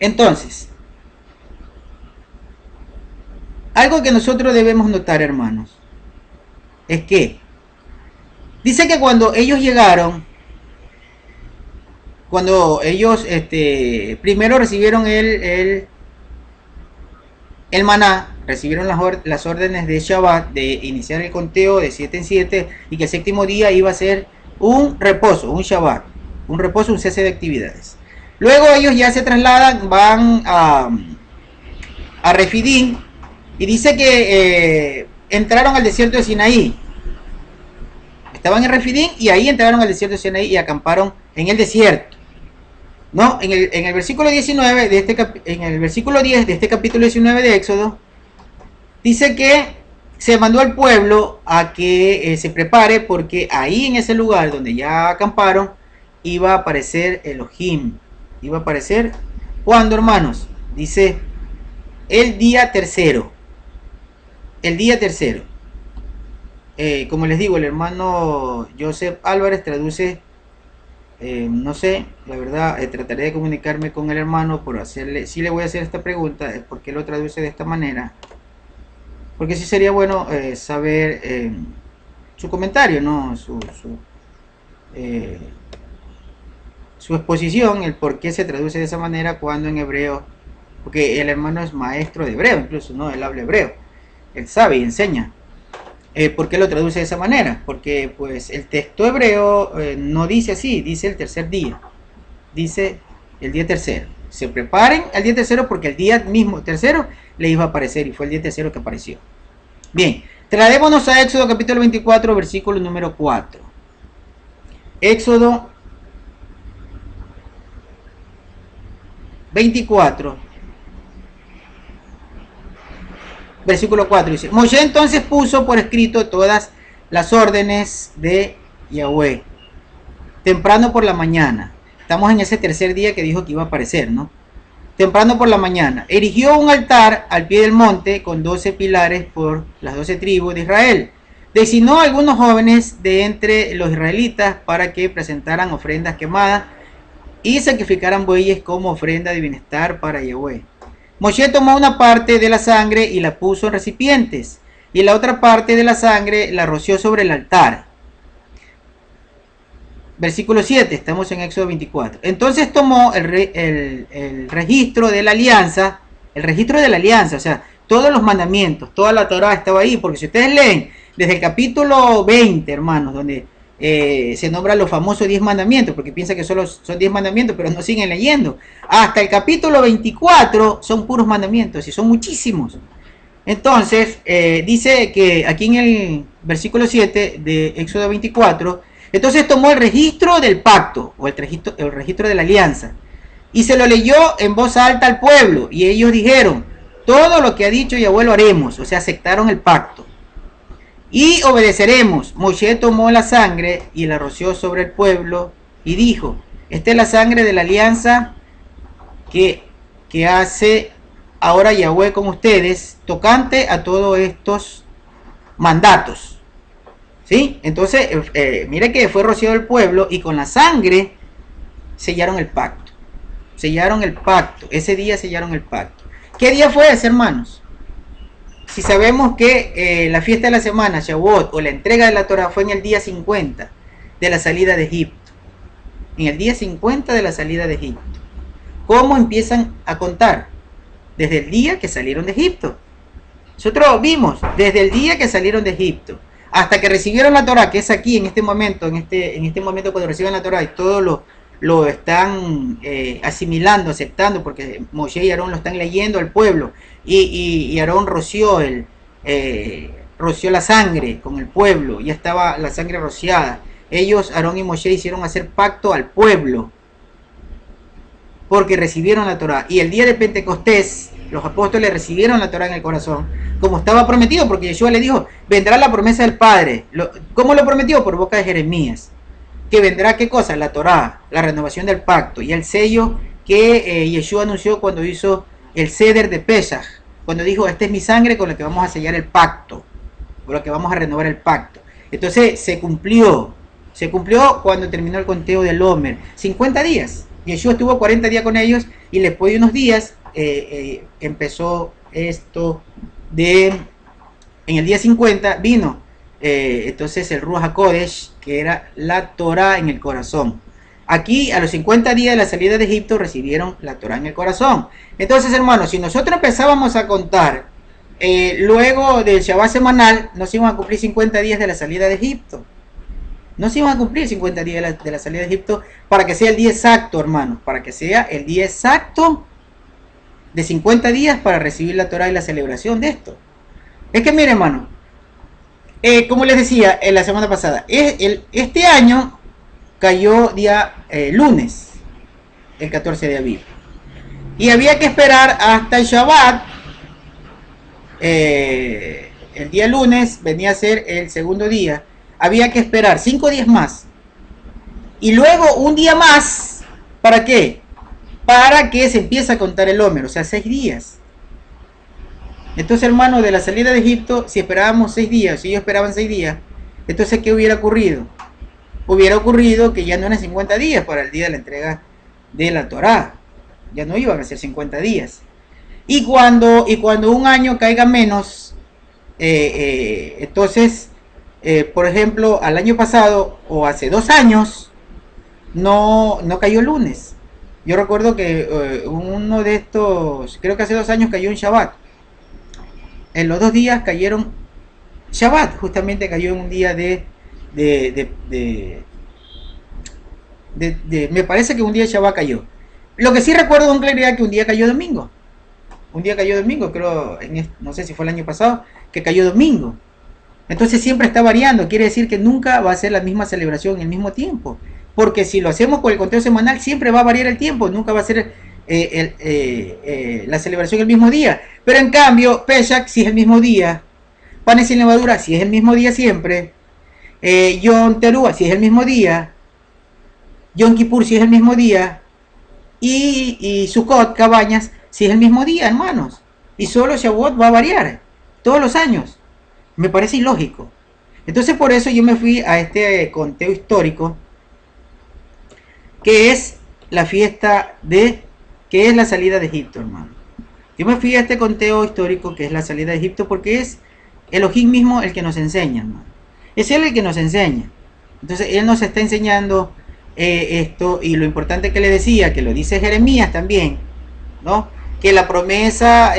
entonces, algo que nosotros debemos notar, hermanos, es que dice que cuando ellos llegaron, cuando ellos primero recibieron el maná, recibieron las órdenes de Shabbat de iniciar el conteo de 7 en 7 y que el séptimo día iba a ser un reposo, un Shabbat, un reposo, un cese de actividades. Luego ellos ya se trasladan, van a Refidim y dice que entraron al desierto de Sinaí. Estaban en Refidim y ahí entraron al desierto de Sinaí y acamparon en el desierto. No, en el versículo 19 en el versículo 10 de este capítulo 19 de Éxodo, dice que se mandó al pueblo a que se prepare, porque ahí en ese lugar donde ya acamparon iba a aparecer Elohim. Iba a aparecer, ¿cuándo, hermanos? Dice, el día tercero. El día tercero. Como les digo, el hermano Joseph Álvarez traduce, no sé, la verdad, trataré de comunicarme con el hermano por hacerle, si le voy a hacer esta pregunta, es porque lo traduce de esta manera, porque sí sería bueno saber su comentario, ¿no? Su exposición, el por qué se traduce de esa manera cuando en hebreo, porque el hermano es maestro de hebreo, incluso, ¿no? Él habla hebreo, él sabe y enseña. ¿Por qué lo traduce de esa manera? Porque pues el texto hebreo no dice así, dice el tercer día, dice el día tercero. Se preparen al día tercero porque el día mismo tercero le iba a aparecer y fue el día tercero que apareció. Bien, trasladémonos a Éxodo capítulo 24, versículo número 4. Éxodo 24, versículo 4 dice, Moshe entonces puso por escrito todas las órdenes de Yahweh, temprano por la mañana. Estamos en ese tercer día que dijo que iba a aparecer, ¿no? Temprano por la mañana. Erigió un altar al pie del monte con 12 pilares por las 12 tribus de Israel. Designó a algunos jóvenes de entre los israelitas para que presentaran ofrendas quemadas y sacrificaran bueyes como ofrenda de bienestar para Yahweh. Moshe tomó una parte de la sangre y la puso en recipientes, y la otra parte de la sangre la roció sobre el altar. Versículo 7, estamos en Éxodo 24. Entonces tomó el registro de la alianza, o sea, todos los mandamientos, toda la Torah estaba ahí, porque si ustedes leen desde el capítulo 20, hermanos, donde se nombran los famosos 10 mandamientos, porque piensan que solo son 10 mandamientos, pero no siguen leyendo. Hasta el capítulo 24 son puros mandamientos, y son muchísimos. Entonces, dice que aquí en el versículo 7 de Éxodo 24, entonces tomó el registro del pacto, o el registro de la alianza, y se lo leyó en voz alta al pueblo, y ellos dijeron, todo lo que ha dicho Yahweh lo haremos, o sea, aceptaron el pacto. Y obedeceremos. Moshe tomó la sangre y la roció sobre el pueblo y dijo, esta es la sangre de la alianza que hace ahora Yahweh con ustedes, tocante a todos estos mandatos. ¿Sí? Entonces, mire que fue rociado el pueblo y con la sangre sellaron el pacto. Sellaron el pacto. Ese día sellaron el pacto. ¿Qué día fue ese, hermanos? Si sabemos que la fiesta de la semana, Shavuot, o la entrega de la Torah fue en el día 50 de la salida de Egipto. En el día 50 de la salida de Egipto. ¿Cómo empiezan a contar? Desde el día que salieron de Egipto. Nosotros vimos, desde el día que salieron de Egipto, hasta que recibieron la Torah, que es aquí, en este momento, en este momento cuando reciben la Torah y todos los lo están asimilando, aceptando, porque Moshe y Aarón lo están leyendo al pueblo, y Aarón roció la sangre con el pueblo, ya estaba la sangre rociada. Ellos, Aarón y Moshe, hicieron hacer pacto al pueblo, porque recibieron la Torá. Y el día de Pentecostés, los apóstoles recibieron la Torá en el corazón, como estaba prometido, porque Yeshua le dijo, vendrá la promesa del Padre. ¿Cómo lo prometió? Por boca de Jeremías. Que vendrá, ¿qué cosa? La Torá, la renovación del pacto, y el sello que Yeshua anunció cuando hizo el ceder de Pesach, cuando dijo, esta es mi sangre con la que vamos a sellar el pacto, con la que vamos a renovar el pacto. Entonces se cumplió cuando terminó el conteo del Omer, 50 días. Yeshua estuvo 40 días con ellos, y después de unos días empezó esto de, en el día 50 vino entonces el Ruach HaKodesh, que era la Torah en el corazón. Aquí a los 50 días de la salida de Egipto recibieron la Torah en el corazón. Entonces, hermanos, si nosotros empezábamos a contar luego del Shabbat semanal, no se iban a cumplir 50 días de la salida de Egipto. No se iban a cumplir 50 días de la salida de Egipto, para que sea el día exacto, hermanos, para que sea el día exacto de 50 días para recibir la Torah y la celebración de esto. Es que mire, hermano, como les decía en la semana pasada, este año cayó día lunes, el 14 de abril, y había que esperar hasta el Shabbat. El día lunes venía a ser el segundo día, había que esperar 5 días más, y luego un día más. ¿Para qué? Para que se empiece a contar el Omer, o sea, 6 días. Entonces, hermano, de la salida de Egipto, si esperábamos 6 días, si ellos esperaban 6 días, entonces, ¿qué hubiera ocurrido? Hubiera ocurrido que ya no eran 50 días para el día de la entrega de la Torá. Ya no iban a ser 50 días. Y cuando un año caiga menos, entonces, por ejemplo, al año pasado o hace 2 años, no cayó lunes. Yo recuerdo que uno de estos, creo que hace 2 años cayó en Shabbat. En los 2 días cayeron Shabbat, justamente cayó en un día me parece que un día Shabbat cayó. Lo que sí recuerdo con claridad que un día cayó domingo. Un día cayó domingo, creo, no sé si fue el año pasado, que cayó domingo. Entonces siempre está variando, quiere decir que nunca va a ser la misma celebración en el mismo tiempo. Porque si lo hacemos con el conteo semanal, siempre va a variar el tiempo, nunca va a ser la celebración el mismo día. Pero en cambio, Pesach si es el mismo día, panes sin levadura si es el mismo día siempre, Yom Teruah si es el mismo día, Yom Kippur si es el mismo día, y Sukkot, cabañas, si es el mismo día, hermanos. Y solo Shavuot va a variar todos los años. Me parece ilógico. Entonces por eso yo me fui a este conteo histórico, que es la fiesta que es la salida de Egipto, hermano. Yo me fui a este conteo histórico que es la salida de Egipto, porque es Elohim mismo el que nos enseña, hermano. Es él el que nos enseña. Entonces él nos está enseñando esto, y lo importante que le decía, que lo dice Jeremías también, ¿no? Que la promesa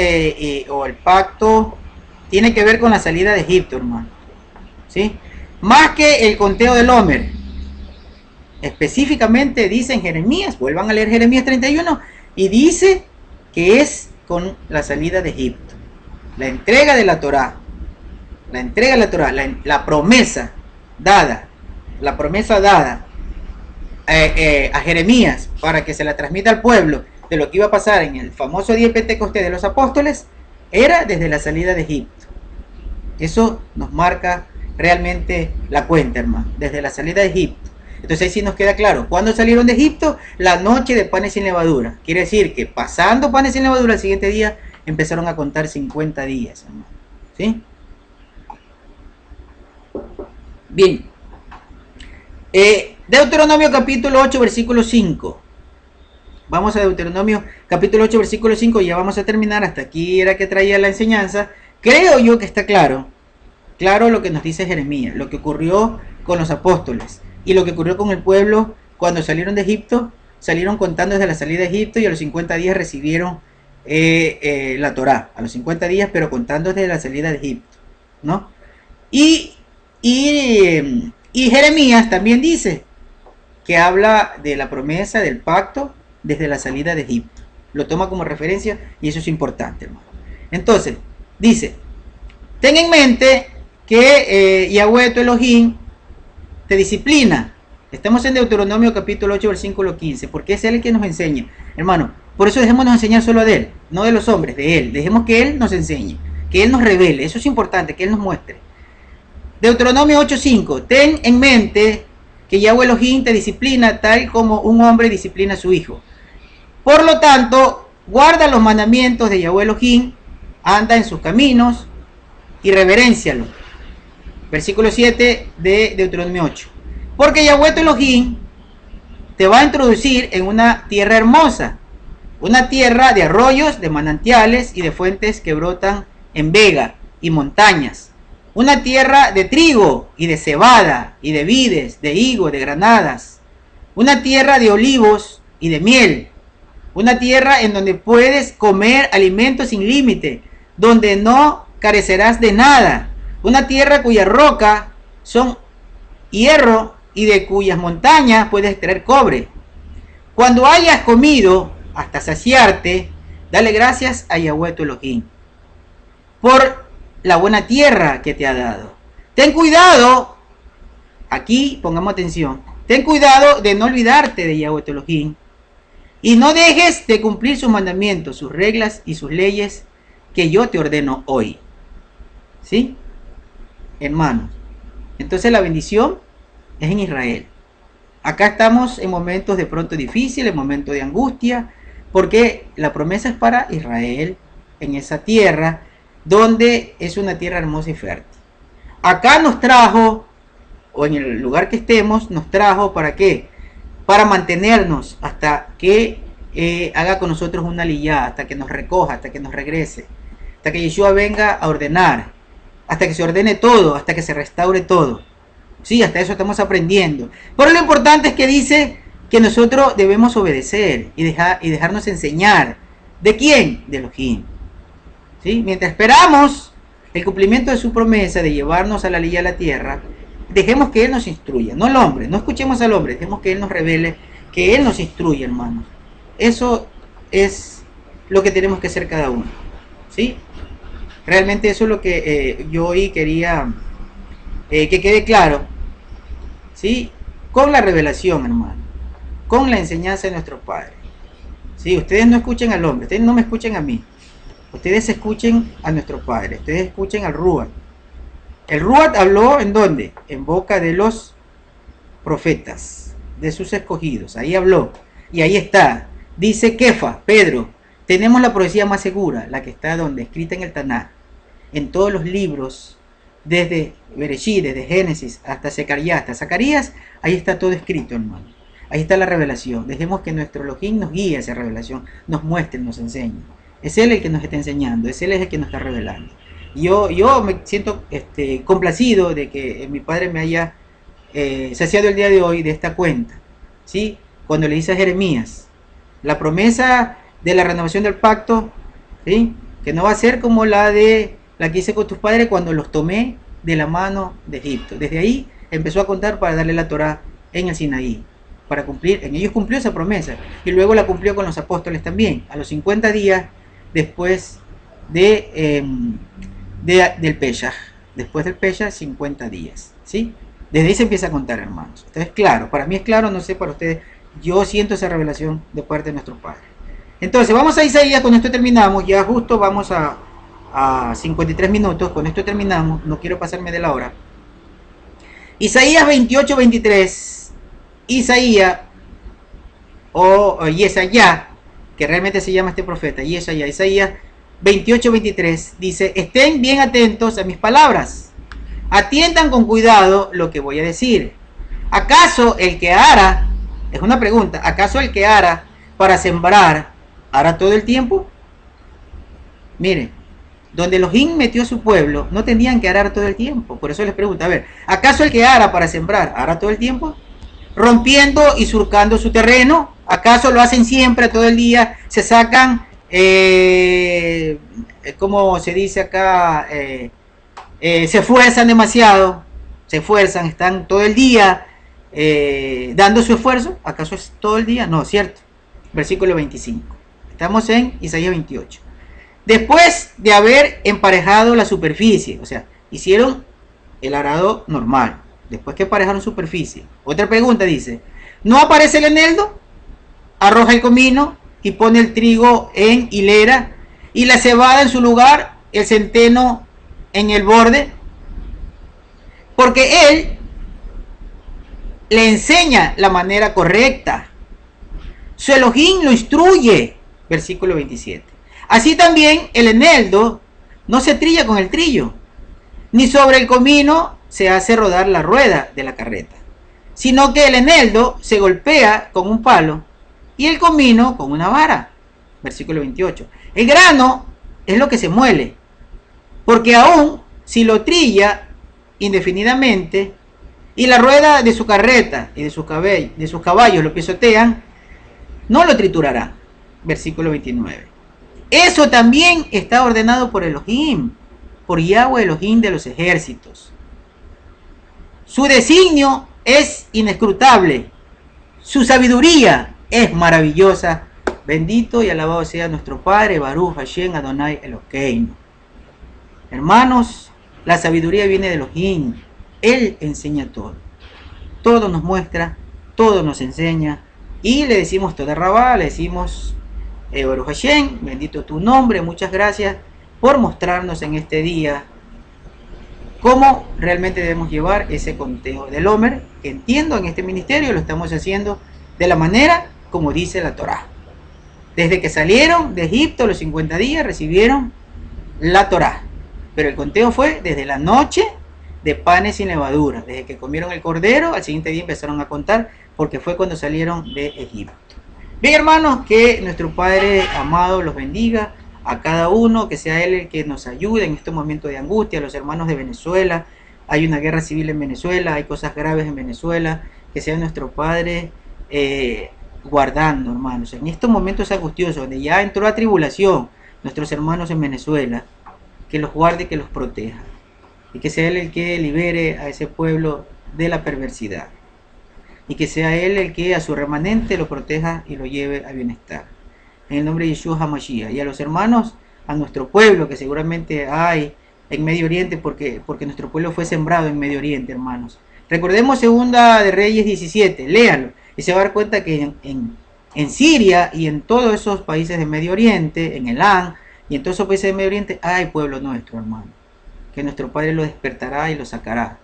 o el pacto tiene que ver con la salida de Egipto, hermano, ¿sí? Más que el conteo del Omer. Específicamente dice en Jeremías, vuelvan a leer Jeremías 31, y dice que es con la salida de Egipto, la entrega de la Torá, la promesa dada a Jeremías para que se la transmita al pueblo de lo que iba a pasar en el famoso día de Pentecostés de los apóstoles, era desde la salida de Egipto. Eso nos marca realmente la cuenta, hermano, desde la salida de Egipto. Entonces ahí sí nos queda claro, ¿cuándo salieron de Egipto? La noche de panes sin levadura. Quiere decir que pasando panes sin levadura, el siguiente día empezaron a contar 50 días, hermano. ¿Sí? Bien. Deuteronomio capítulo 8, versículo 5. Vamos a Deuteronomio capítulo 8, versículo 5, y ya vamos a terminar. Hasta aquí era que traía la enseñanza. Creo yo que está claro lo que nos dice Jeremías, lo que ocurrió con los apóstoles y lo que ocurrió con el pueblo cuando salieron de Egipto. Salieron contando desde la salida de Egipto, y a los 50 días recibieron la Torá. A los 50 días, pero contando desde la salida de Egipto, ¿no? Y Jeremías también dice que habla de la promesa del pacto desde la salida de Egipto. Lo toma como referencia y eso es importante, hermano. Entonces, dice, ten en mente que Yahweh tu Elohim te disciplina. Estamos en Deuteronomio capítulo 8, versículo 15, porque es Él el que nos enseña. Hermano, por eso dejémonos enseñar solo de Él, no de los hombres, de Él. Dejemos que Él nos enseñe, que Él nos revele. Eso es importante, que Él nos muestre. Deuteronomio 8:5, ten en mente que Yahweh Elohim te disciplina tal como un hombre disciplina a su hijo. Por lo tanto, guarda los mandamientos de Yahweh Elohim, anda en sus caminos y reveréncialo. Versículo 7 de Deuteronomio 8. Porque Yahweh tu Elohim te va a introducir en una tierra hermosa, una tierra de arroyos, de manantiales y de fuentes que brotan en vega y montañas. Una tierra de trigo y de cebada y de vides, de higo, de granadas. Una tierra de olivos y de miel. Una tierra en donde puedes comer alimentos sin límite, donde no carecerás de nada. Una tierra cuya roca son hierro y de cuyas montañas puedes extraer cobre. Cuando hayas comido hasta saciarte, dale gracias a Yahweh tu Elohim por la buena tierra que te ha dado. Ten cuidado, aquí pongamos atención, ten cuidado de no olvidarte de Yahweh tu Elohim y no dejes de cumplir sus mandamientos, sus reglas y sus leyes que yo te ordeno hoy. ¿Sí? Hermanos, entonces la bendición es en Israel. Acá estamos en momentos de pronto difíciles, en momentos de angustia, porque la promesa es para Israel, en esa tierra, donde es una tierra hermosa y fértil. Acá nos trajo, o en el lugar que estemos, nos trajo ¿para qué? Para mantenernos hasta que haga con nosotros una aliyá, hasta que nos recoja, hasta que nos regrese, hasta que Yeshua venga a ordenar, hasta que se ordene todo, hasta que se restaure todo. Sí, hasta eso estamos aprendiendo. Pero lo importante es que dice que nosotros debemos obedecer y dejarnos enseñar. ¿De quién? De Elohim. ¿Sí? Mientras esperamos el cumplimiento de su promesa de llevarnos a la ley a la tierra, dejemos que Él nos instruya, no el hombre, no escuchemos al hombre, dejemos que Él nos revele, que Él nos instruya, hermanos. Eso es lo que tenemos que hacer cada uno. ¿Sí? Realmente eso es lo que yo hoy quería que quede claro. ¿Sí? Con la revelación, hermano, con la enseñanza de nuestros padres. ¿Sí? Ustedes no escuchen al hombre, ustedes no me escuchen a mí. Ustedes escuchen a nuestro Padre, ustedes escuchen al Ruach. El Ruach habló ¿en dónde? En boca de los profetas, de sus escogidos. Ahí habló. Y ahí está. Dice Kefa, Pedro, tenemos la profecía más segura, la que está donde, escrita en el Tanaj, en todos los libros, desde Bereshit, desde Génesis hasta Zacarías, ahí está todo escrito, hermano. Ahí está la revelación. Dejemos que nuestro Elohim nos guíe a esa revelación, nos muestre, nos enseñe. Es Él el que nos está enseñando, es Él el que nos está revelando. Yo me siento complacido de que mi padre me haya saciado el día de hoy de esta cuenta. ¿Sí? Cuando le dice a Jeremías, la promesa de la renovación del pacto, ¿sí? Que no va a ser como la que hice con tus padres cuando los tomé de la mano de Egipto. Desde ahí empezó a contar para darle la Torá en el Sinaí, para cumplir, en ellos cumplió esa promesa, y luego la cumplió con los apóstoles también, a los 50 días después del Pesaj, después del Pesaj 50 días, ¿sí? Desde ahí se empieza a contar, hermanos. Entonces, claro, para mí es claro, no sé para ustedes, yo siento esa revelación de parte de nuestro Padre. Entonces, vamos a Isaías, con esto terminamos, ya justo vamos a 53 minutos, con esto terminamos, no quiero pasarme de la hora. Isaías 28-23, Isaías, o Yesayá, que realmente se llama este profeta, Yesayá, Isaías 28-23, dice, estén bien atentos a mis palabras, atiendan con cuidado lo que voy a decir. ¿Acaso el que ara, es una pregunta, acaso el que ara para sembrar, ara todo el tiempo? Mire, donde Elohim metió a su pueblo, no tenían que arar todo el tiempo. Por eso les pregunto, a ver, ¿acaso el que ara para sembrar, ara todo el tiempo? Rompiendo y surcando su terreno, ¿acaso lo hacen siempre, todo el día? Se sacan, como se dice acá, se esfuerzan demasiado, se esfuerzan, están todo el día dando su esfuerzo. ¿Acaso es todo el día? No, cierto. Versículo 25. Estamos en Isaías 28. Después de haber emparejado la superficie, o sea, hicieron el arado normal, después que emparejaron superficie. Otra pregunta dice, ¿no aparece el eneldo? Arroja el comino y pone el trigo en hilera y la cebada en su lugar, el centeno en el borde, porque él le enseña la manera correcta. Su Elohim lo instruye. Versículo 27. Así también el eneldo no se trilla con el trillo, ni sobre el comino se hace rodar la rueda de la carreta, sino que el eneldo se golpea con un palo y el comino con una vara. Versículo 28. El grano es lo que se muele, porque aún si lo trilla indefinidamente y la rueda de su carreta y de sus caballos lo pisotean, no lo triturará. Versículo 29. Eso también está ordenado por Elohim, por Yahweh Elohim de los ejércitos. Su designio es inescrutable, su sabiduría es maravillosa. Bendito y alabado sea nuestro Padre, Baruch Hashem Adonai Eloheinu. Hermanos, la sabiduría viene de Elohim. Él enseña todo. Todo nos muestra, todo nos enseña. Y le decimos toda Rabá, le decimos Baruch Hashem, bendito tu nombre, muchas gracias por mostrarnos en este día cómo realmente debemos llevar ese conteo del Homer, que entiendo en este ministerio lo estamos haciendo de la manera como dice la Torá. Desde que salieron de Egipto los 50 días recibieron la Torá, pero el conteo fue desde la noche de panes sin levadura, desde que comieron el cordero, al siguiente día empezaron a contar, porque fue cuando salieron de Egipto. Bien, hermanos, que nuestro Padre amado los bendiga a cada uno, que sea Él el que nos ayude en estos momentos de angustia, a los hermanos de Venezuela. Hay una guerra civil en Venezuela, hay cosas graves en Venezuela, que sea nuestro Padre guardando, hermanos. En estos momentos angustiosos, donde ya entró la tribulación, nuestros hermanos en Venezuela, que los guarde, que los proteja, y que sea Él el que libere a ese pueblo de la perversidad, y que sea Él el que a su remanente lo proteja y lo lleve a bienestar. En el nombre de Yeshua HaMashiach. Y a los hermanos, a nuestro pueblo, que seguramente hay en Medio Oriente, porque nuestro pueblo fue sembrado en Medio Oriente, hermanos. Recordemos Segunda de Reyes 17, léalo, y se va a dar cuenta que en Siria y en todos esos países de Medio Oriente, en Elán, y en todos esos países de Medio Oriente, hay pueblo nuestro, hermano. Que nuestro Padre lo despertará y lo sacará,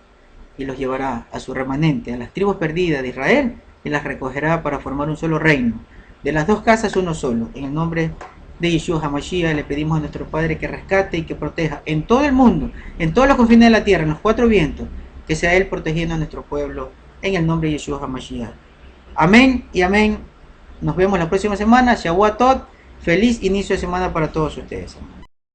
y los llevará a su remanente, a las tribus perdidas de Israel, y las recogerá para formar un solo reino. De las dos casas uno solo. En el nombre de Yeshua HaMashiach le pedimos a nuestro Padre que rescate y que proteja en todo el mundo, en todos los confines de la tierra, en los cuatro vientos, que sea Él protegiendo a nuestro pueblo, en el nombre de Yeshua HaMashiach. Amén y amén. Nos vemos la próxima semana. Shavuot Tov. Feliz inicio de semana para todos ustedes, hermanos.